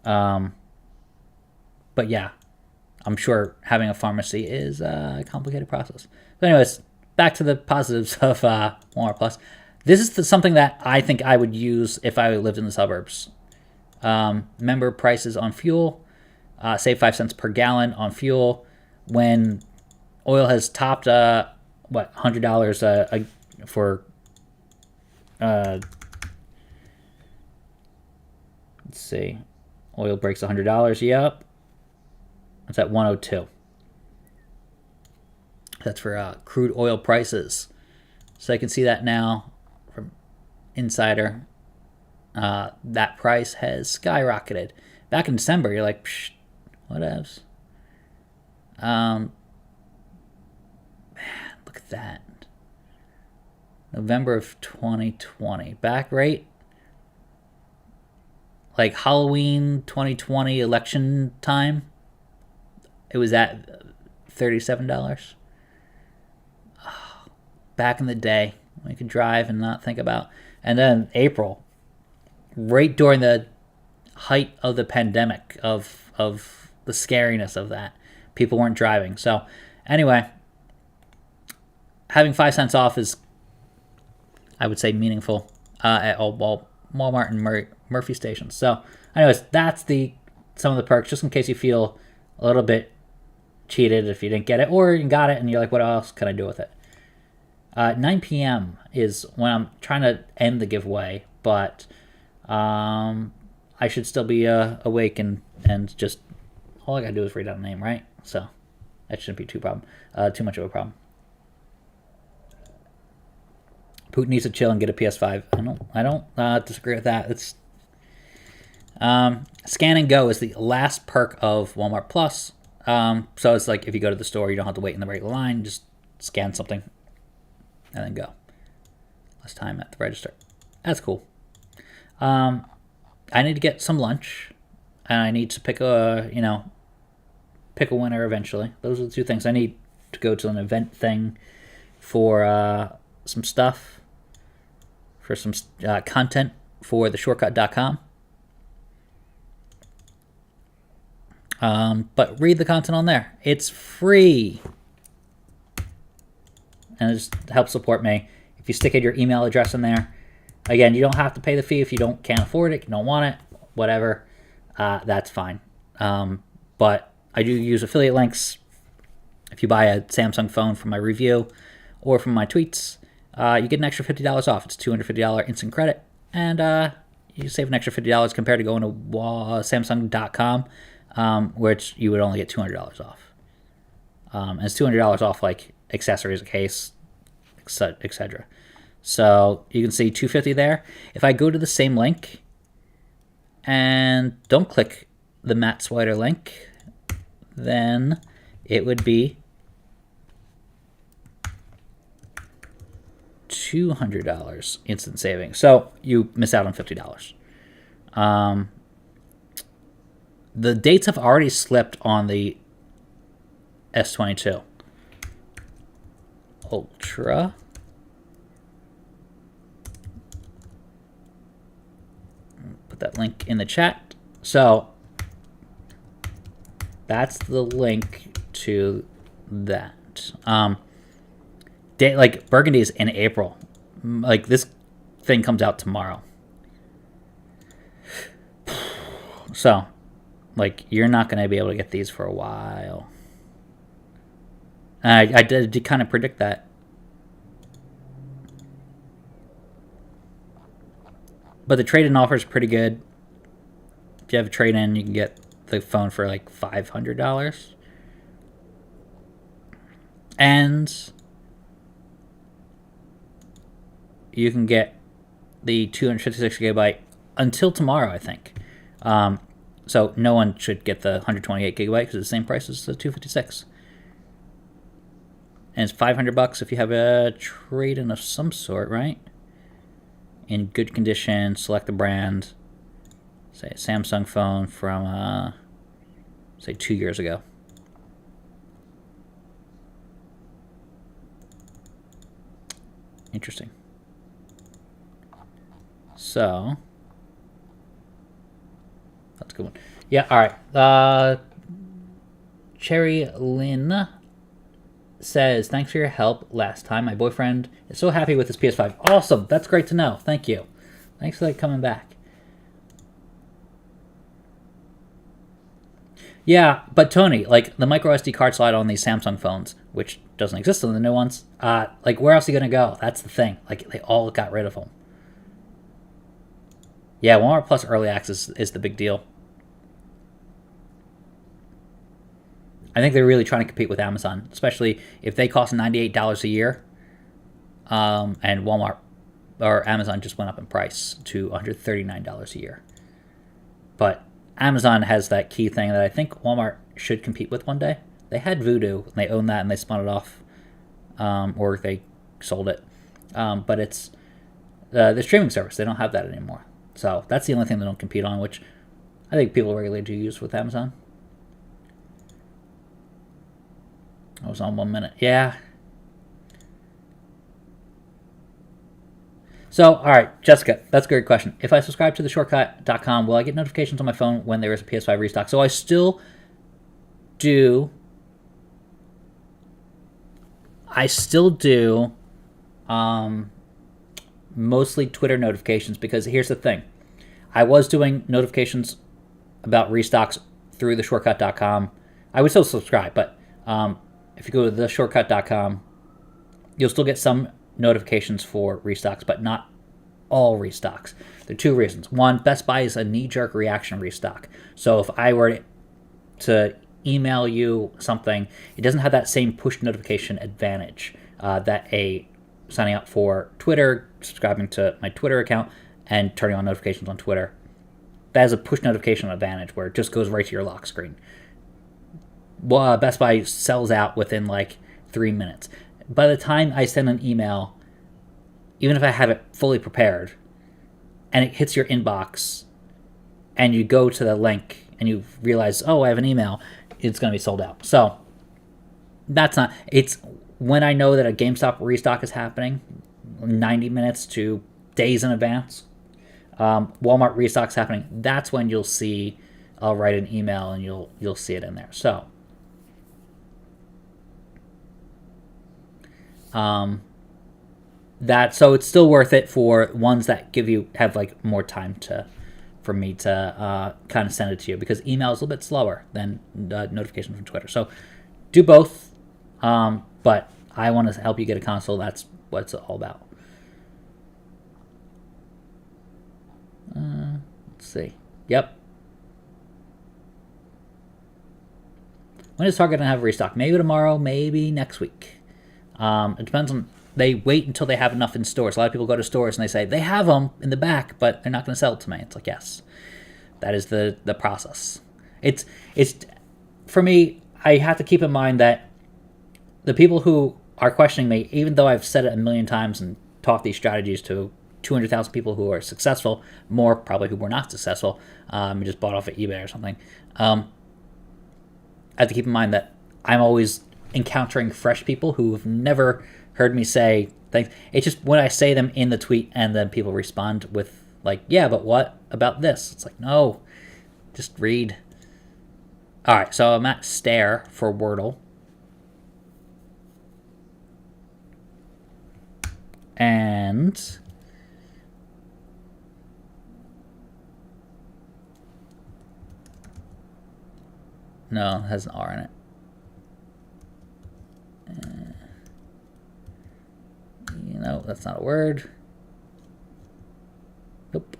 but yeah, I'm sure having a pharmacy is a complicated process. But anyways, back to the positives of Walmart Plus. This is something that I think I would use if I lived in the suburbs. Member prices on fuel, save 5 cents per gallon on fuel when Oil has topped what, $100 for let's see, oil breaks $100. Yep, it's at 102. That's for crude oil prices. So I can see that now from Insider. That price has skyrocketed. Back in December, you're like, psh, whatevs. Man, look at that. November of 2020. Back rate, like Halloween 2020 election time, it was at $37. Back in the day when you could drive and not think about. And then April, right during the height of the pandemic, of the scariness of that, people weren't driving. So anyway, having 5 cents off is, I would say, meaningful at all Walmart and Murphy stations. So anyways, that's some of the perks, just in case you feel a little bit cheated if you didn't get it, or you got it and you're like, what else can I do with it? 9 p.m. is when I'm trying to end the giveaway, but I should still be awake and just, all I gotta do is read out a name, right? So that shouldn't be too much of a problem. Putin needs to chill and get a PS5. I don't disagree with that. It's Scan and Go is the last perk of Walmart Plus. So it's like if you go to the store, you don't have to wait in the regular line. Just scan something and then go. Less time at the register. That's cool. I need to get some lunch, and I need to pick a winner eventually. Those are the two things. I need to go to an event thing for some stuff, for some content for theshortcut.com. But read the content on there. It's free. And it just helps support me. If you stick in your email address in there, again, you don't have to pay the fee if you can't afford it, you don't want it, whatever. That's fine. But I do use affiliate links. If you buy a Samsung phone from my review or from my tweets, you get an extra $50 off. It's $250 instant credit. And you save an extra $50 compared to going to Samsung.com, which you would only get $200 off. And it's $200 off like accessories, a case, etc. So you can see $250 there. If I go to the same link and don't click the Matt Swider link, then it would be $200 instant savings. So you miss out on $50. The dates have already slipped on the S22 Ultra. Put that link in the chat. So that's the link to that. Like Burgundy's in April. Like this thing comes out tomorrow. So, like, you're not going to be able to get these for a while. I did kind of predict that. But the trade-in offer is pretty good. If you have a trade-in, you can get the phone for like $500. And you can get the 256 gigabyte until tomorrow, I think. So no one should get the 128 gigabyte because it's the same price as the 256. And it's $500 if you have a trade-in of some sort, right? In good condition, select the brand. Say a Samsung phone from, say 2 years ago. Interesting. So that's a good one. Yeah, all right. Cherry Lynn says, thanks for your help last time. My boyfriend is so happy with his PS5. Awesome. That's great to know. Thank you. Thanks for coming back. Yeah, but Tony, like the micro SD card slot on these Samsung phones, which doesn't exist on the new ones, like where else are you gonna go? That's the thing. Like they all got rid of them. Yeah, Walmart Plus Early Access is the big deal. I think they're really trying to compete with Amazon, especially if they cost $98 a year, and Walmart or Amazon just went up in price to $139 a year. But Amazon has that key thing that I think Walmart should compete with one day. They had Voodoo, and they own that, and they spun it off, or they sold it. But it's the streaming service. They don't have that anymore. So that's the only thing they don't compete on, which I think people regularly do use with Amazon. I was on 1 minute. Yeah. So, all right, Jessica, that's a great question. If I subscribe to the shortcut.com, will I get notifications on my phone when there is a PS5 restock? So I still do. Mostly Twitter notifications, because here's the thing. I was doing notifications about restocks through the shortcut.com. I would still subscribe, but if you go to the shortcut.com, you'll still get some notifications for restocks, but not all restocks. There are two reasons. One, Best Buy is a knee-jerk reaction restock. So if I were to email you something, it doesn't have that same push notification advantage that a signing up for Twitter, subscribing to my Twitter account, and turning on notifications on Twitter. That has a push notification advantage where it just goes right to your lock screen. Well, Best Buy sells out within like 3 minutes. By the time I send an email, even if I have it fully prepared, and it hits your inbox, and you go to the link, and you realize, oh, I have an email, it's going to be sold out. So, that's not... It's when I know that a GameStop restock is happening, 90 minutes to days in advance, Walmart restock's happening, that's when you'll see... I'll write an email, and you'll see it in there. So... so it's still worth it for ones that have like more time for me to kind of send it to you, because email is a little bit slower than notifications from Twitter. So do both, but I want to help you get a console. That's what it's all about. Let's see. Yep. When is Target going to have a restock? Maybe tomorrow, maybe next week. It depends on... They wait until they have enough in stores. A lot of people go to stores and they say, they have them in the back, but they're not going to sell it to me. It's like, yes. That is the process. It's for me, I have to keep in mind that the people who are questioning me, even though I've said it a million times and taught these strategies to 200,000 people who are successful, more probably who were not successful, and just bought off of eBay or something, I have to keep in mind that I'm always encountering fresh people who have never heard me say things. It's just when I say them in the tweet and then people respond with like, yeah, but what about this? It's like, no, just read. All right, so I'm at Stare for Wordle. And no, it has an R in it. No, that's not a word. Nope.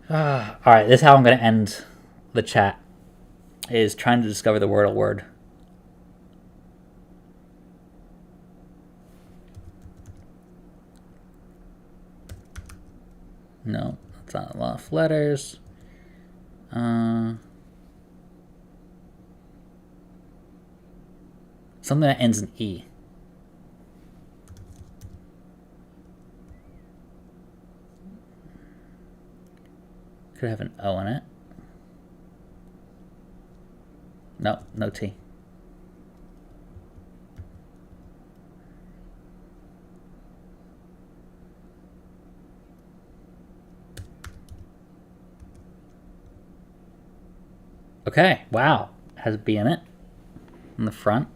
All right, this is how I'm going to end the chat, is trying to discover the Wordle word. No, that's not enough letters. Something that ends in E. Could have an O in it. No, no T. Okay, wow. Has a B in it in the front.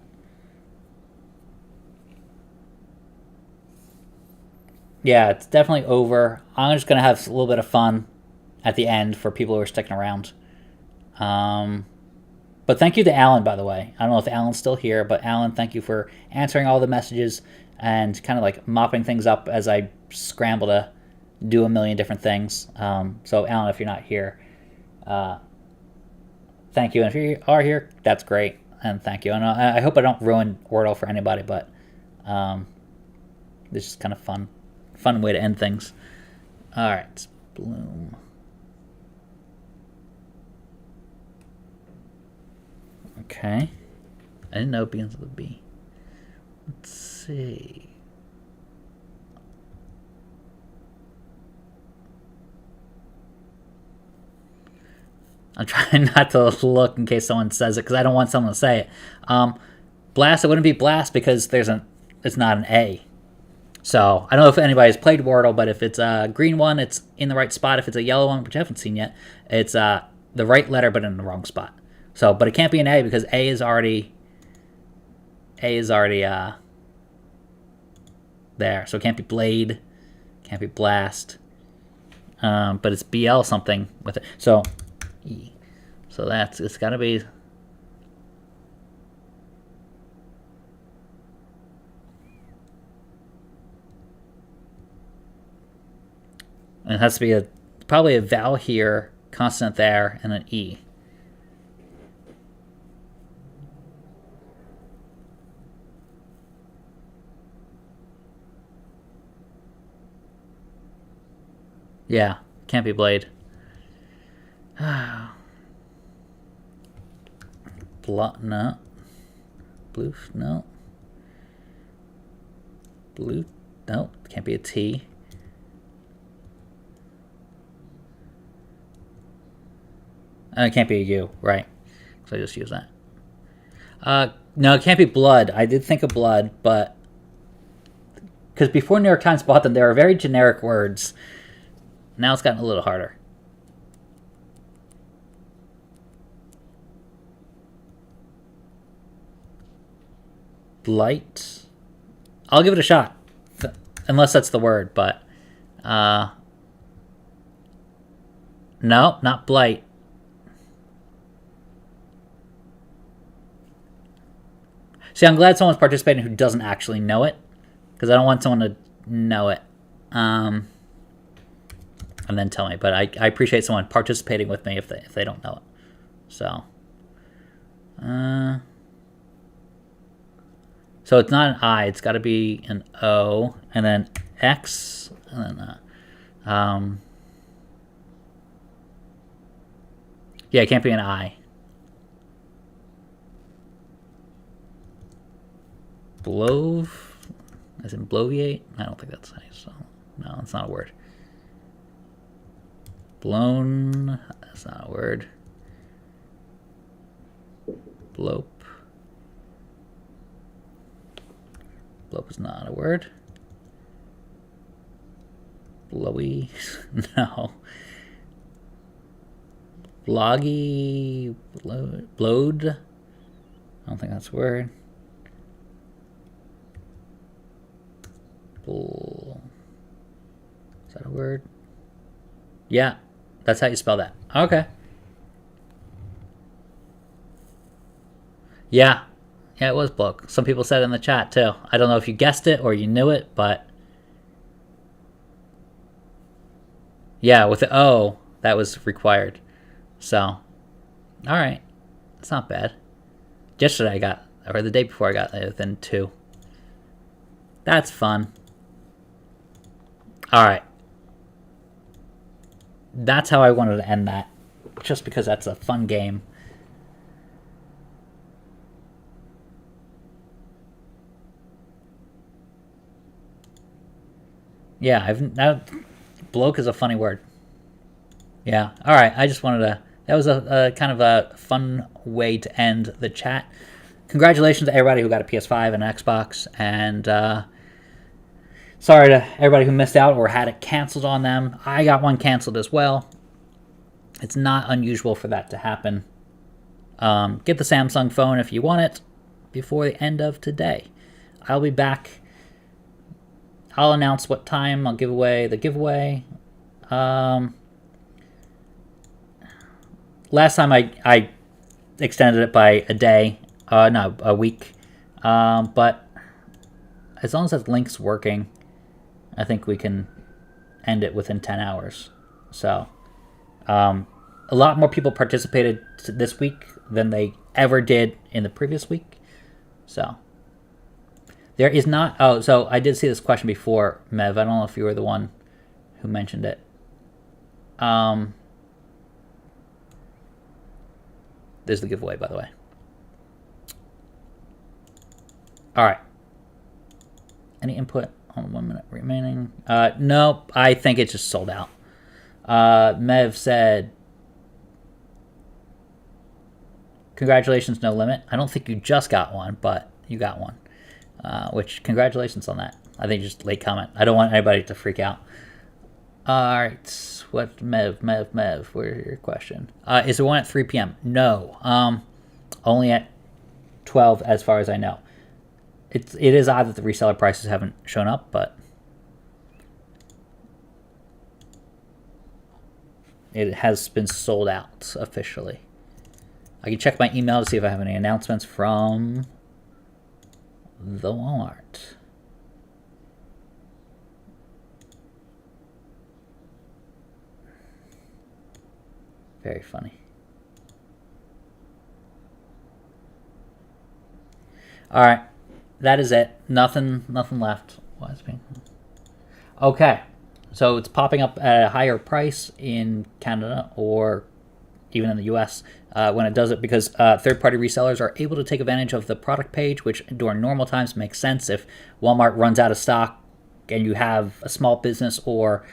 Yeah, it's definitely over. I'm just going to have a little bit of fun at the end for people who are sticking around. But thank you to Alan, by the way. I don't know if Alan's still here, but Alan, thank you for answering all the messages and kind of like mopping things up as I scramble to do a million different things. So Alan, if you're not here, thank you. And if you are here, that's great. And thank you. And I hope I don't ruin Wordle for anybody, but this is kind of fun way to end things. All right, Bloom. Okay. I didn't know it begins with a B. Let's see. I'm trying not to look in case someone says it because I don't want someone to say it. Blast, it wouldn't be Blast because it's not an A. So I don't know if anybody's played Wordle, but if it's a green one, it's in the right spot. If it's a yellow one, which I haven't seen yet, it's the right letter but in the wrong spot. So, but it can't be an A because A is already there. So it can't be Blade, can't be Blast, but it's BL something with it. So E. So it's got to be. And it has to be probably a vowel here, consonant there, and an E. Yeah, can't be Blade. No. Blue, no. Blue, no. Can't be a T. It can't be a U, right. So I just use that. No, it can't be Blood. I did think of Blood, but because before New York Times bought them, they were very generic words. Now it's gotten a little harder. Blight. I'll give it a shot, unless that's the word. But no, not Blight. See, I'm glad someone's participating who doesn't actually know it, because I don't want someone to know it. And then tell me. But I appreciate someone participating with me if they don't know it. So, so it's not an I. It's got to be an O, and then X, and then yeah, it can't be an I. Blove, as in bloviate. I don't think that's nice. So no, it's not a word. Blown, that's not a word. Blope. Blope is not a word. Blowy, no. Bloggy, blowed. I don't think that's a word. Is that a word? Yeah, that's how you spell that. Okay. Yeah, it was bloke. Some people said it in the chat too. I don't know if you guessed it or you knew it, but yeah, with the O, that was required. So, all right, it's not bad. Yesterday I got, or the day before I got within 2. That's fun. All right. That's how I wanted to end that, just because that's a fun game. Yeah, bloke is a funny word. Yeah. All right. I just wanted to. That was a kind of a fun way to end the chat. Congratulations to everybody who got a PS5 and an Xbox, and sorry to everybody who missed out or had it canceled on them. I got one canceled as well. It's not unusual for that to happen. Get the Samsung phone if you want it before the end of today. I'll be back. I'll announce what time I'll give away the giveaway. last time I extended it by a day, no, a week. But as long as that link's working, I think we can end it within 10 hours. So, a lot more people participated this week than they ever did in the previous week. So, there is not... Oh, so I did see this question before, Mev. I don't know if you were the one who mentioned it. There's the giveaway, by the way. All right. Any input on 1 minute remaining? No, I think it just sold out. Mev said, congratulations, no limit. I don't think you just got one, but you got one. Which, congratulations on that. I think just late comment. I don't want anybody to freak out. All right. What, Mev, where's your question? Is there one at 3 p.m.? No. Only at 12 as far as I know. It is odd that the reseller prices haven't shown up, but it has been sold out officially. I can check my email to see if I have any announcements from the Walmart. Very funny. All right. That is it. Nothing left. Why is it okay. So it's popping up at a higher price in Canada or even in the US when it does it because third-party resellers are able to take advantage of the product page, which during normal times makes sense. If Walmart runs out of stock and you have a small business or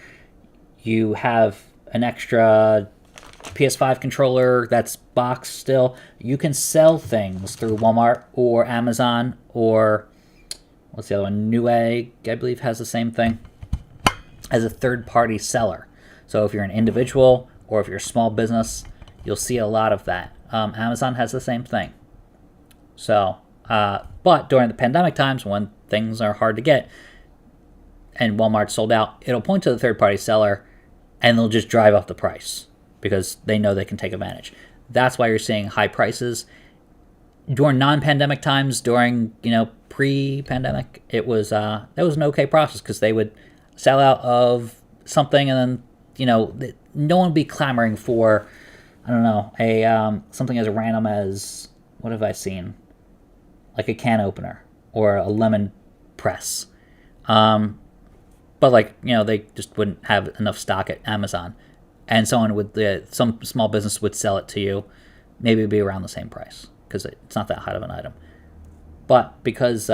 you have an extra PS5 controller that's boxed still, you can sell things through Walmart or Amazon or what's the other one? Newegg, I believe, has the same thing as a third-party seller. So if you're an individual or if you're a small business, you'll see a lot of that. Amazon has the same thing. So, but during the pandemic times when things are hard to get and Walmart sold out, it'll point to the third-party seller and they'll just drive up the price because they know they can take advantage. That's why you're seeing high prices. During non-pandemic times, during, pre-pandemic, that was an okay process because they would sell out of something and then, no one would be clamoring for, I don't know, something as random as, what have I seen? Like a can opener or a lemon press. But they just wouldn't have enough stock at Amazon. And some small business would sell it to you. Maybe it'd be around the same price because it's not that hot of an item. But because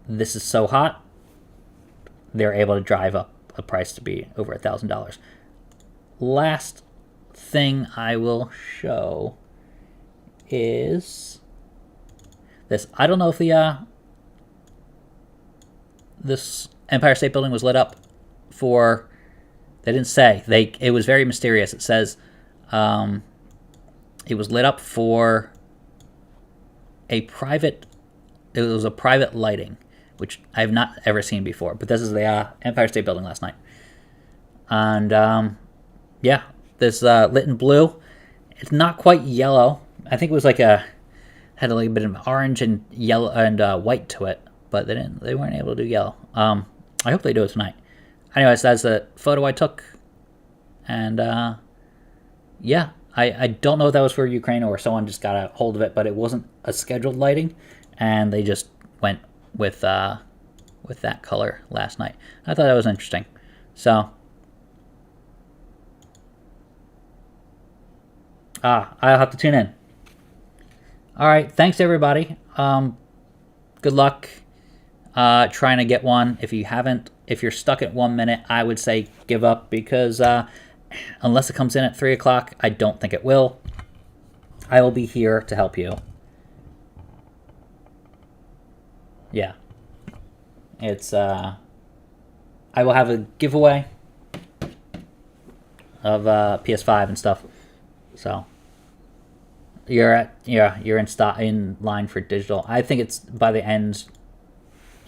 this is so hot, they're able to drive up a price to be over $1,000. Last thing I will show is this. I don't know if this Empire State Building was lit up for... They didn't say. It was very mysterious. It says it was lit up for it was a private lighting, which I have not ever seen before. But this is the Empire State Building last night. And, this lit in blue. It's not quite yellow. I think it was had a little bit of orange and yellow and white to it. But they weren't able to do yellow. I hope they do it tonight. Anyways, that's the photo I took. And, I don't know if that was for Ukraine or someone just got a hold of it, but it wasn't a scheduled lighting, and they just went with that color last night. I thought that was interesting. So, I'll have to tune in. All right, thanks everybody. Good luck trying to get one. If you're stuck at 1 minute, I would say give up because unless it comes in at 3 o'clock, I don't think it will. I will be here to help you. Yeah. It's, I will have a giveaway of PS5 and stuff. So you're in line for digital. I think it's by the end,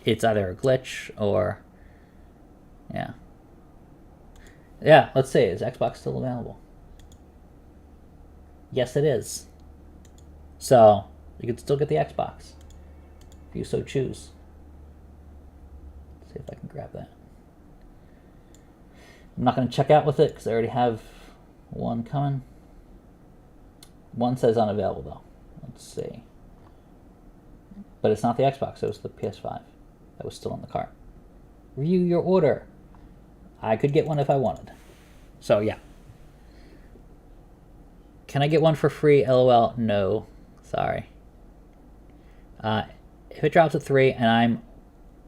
it's either a glitch or... Yeah, let's see. Is Xbox still available? Yes, it is. So you can still get the Xbox if you so choose. Let's see if I can grab that. I'm not going to check out with it because I already have one coming. One says unavailable though. Let's see. But it's not the Xbox, it was the PS5 that was still in the cart. Review your order. I could get one if I wanted. So yeah. Can I get one for free? LOL. No. Sorry. If it drops at 3 and I'm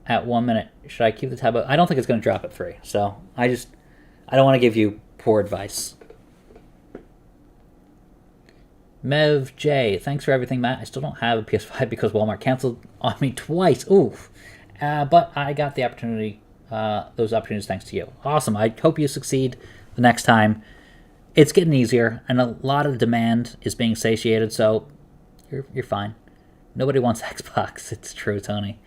at 1 minute, should I keep the tab up? I don't think it's going to drop at 3. So I don't want to give you poor advice. Mev J, thanks for everything, Matt. I still don't have a PS5 because Walmart canceled on me twice. Oof. But I got the opportunity, those opportunities thanks to you. Awesome. I hope you succeed the next time. It's getting easier, and a lot of demand is being satiated, so you're fine. Nobody wants Xbox. It's true, Tony.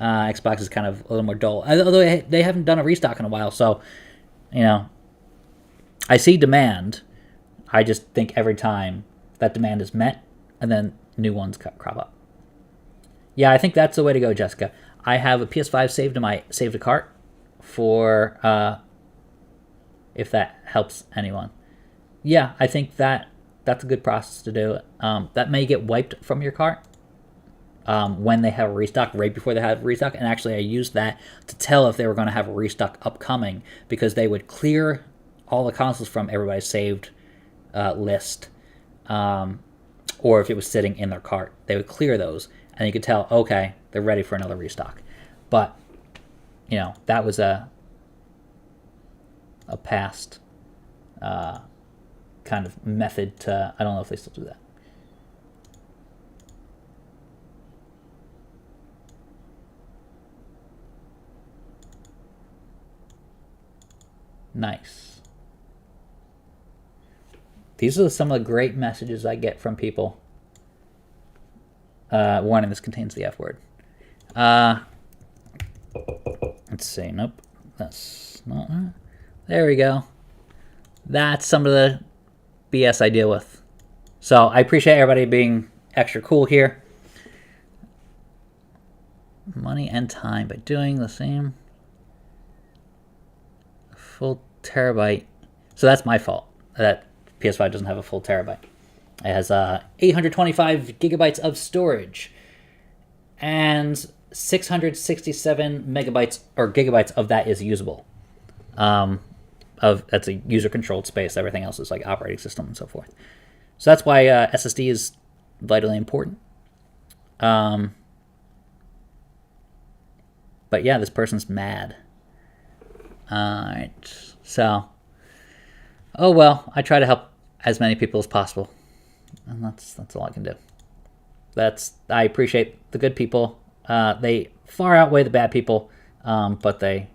Xbox is kind of a little more dull. Although they haven't done a restock in a while, so, you know, I see demand. I just think every time that demand is met, and then new ones crop up. Yeah, I think that's the way to go, Jessica. I have a PS5 saved in my saved to cart for if that helps anyone. Yeah, I think that's a good process to do. That may get wiped from your cart when they have a restock, right before they have a restock. And actually, I used that to tell if they were going to have a restock upcoming, because they would clear all the consoles from everybody's saved list. Or if it was sitting in their cart, they would clear those, and you could tell, okay, they're ready for another restock. But, you know, that was a past kind of method to, I don't know if they still do that. Nice. These are some of the great messages I get from people. Warning, this contains the F word. Let's see. Nope. That's not. There we go. That's some of the BS I deal with. So I appreciate everybody being extra cool here. Money and time by doing the same. Full terabyte. So that's my fault. That PS5 doesn't have a full terabyte. It has 825 gigabytes of storage, and 667 megabytes or gigabytes of that is usable. That's a user-controlled space. Everything else is like operating system and so forth. So that's why SSD is vitally important. But yeah, this person's mad. All right, so oh well, I try to help as many people as possible, and that's all I can do. I appreciate the good people. They far outweigh the bad people, but they're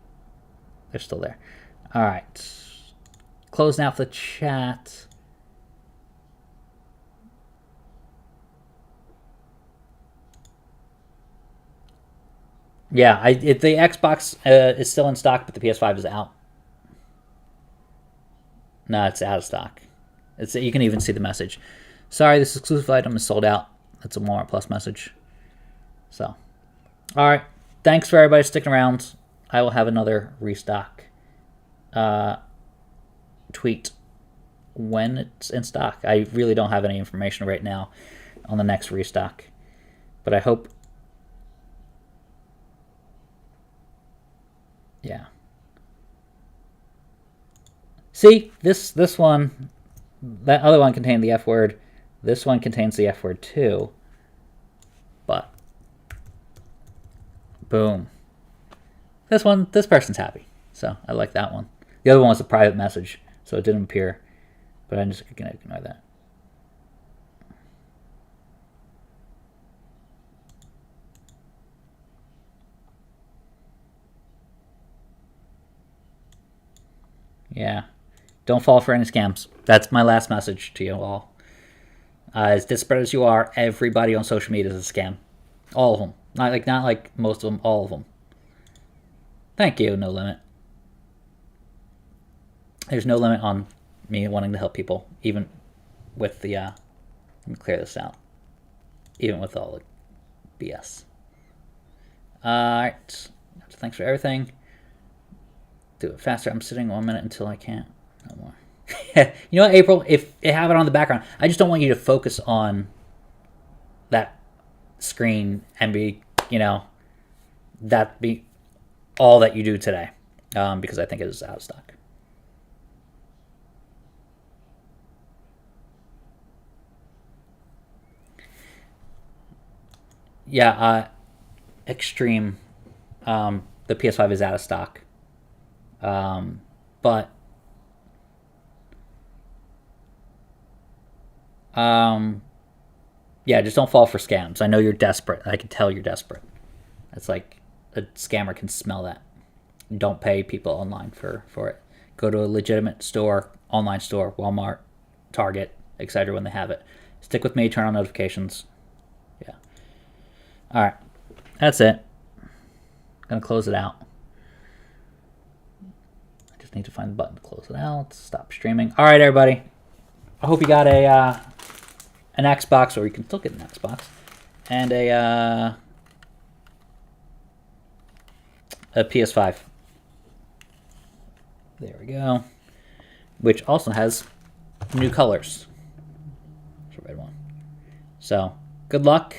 still there. All right, closing out the chat. Yeah, the Xbox is still in stock, but the PS5 is out. No, it's out of stock. You can even see the message. Sorry, this exclusive item is sold out. That's a Walmart Plus message. So, all right. Thanks for everybody sticking around. I will have another restock tweet when it's in stock. I really don't have any information right now on the next restock, but I hope. Yeah. See, this one, that other one contained the F word. This one contains the F word too. But, boom. This person's happy. So, I like that one. The other one was a private message, so it didn't appear. But I'm just going to ignore that. Yeah. Don't fall for any scams. That's my last message to you all. As desperate as you are, everybody on social media is a scam. All of them. Not like most of them, all of them. Thank you, No Limit. There's no limit on me wanting to help people, even with the Let me clear this out, even with all the BS. Alright, thanks for everything. Do it faster. I'm sitting 1 minute until I can't. No more. You know what, April? If you have it on the background, I just don't want you to focus on that screen and be, that be all that you do today, because I think it is out of stock. Yeah, Extreme. The PS5 is out of stock. But yeah, just don't fall for scams. I know you're desperate. I can tell you're desperate. It's like a scammer can smell that. Don't pay people online for it. Go to a legitimate store, online store, Walmart, Target, etc. when they have it. Stick with me, turn on notifications. Yeah. All right. That's it. Gonna close it out. I just need to find the button to close it out. Stop streaming. All right, everybody. I hope you got an Xbox, or you can still get an Xbox, and a PS5. There we go. Which also has new colors. It's a red one. So, good luck.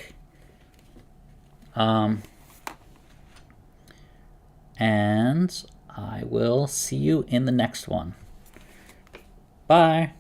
And I will see you in the next one. Bye.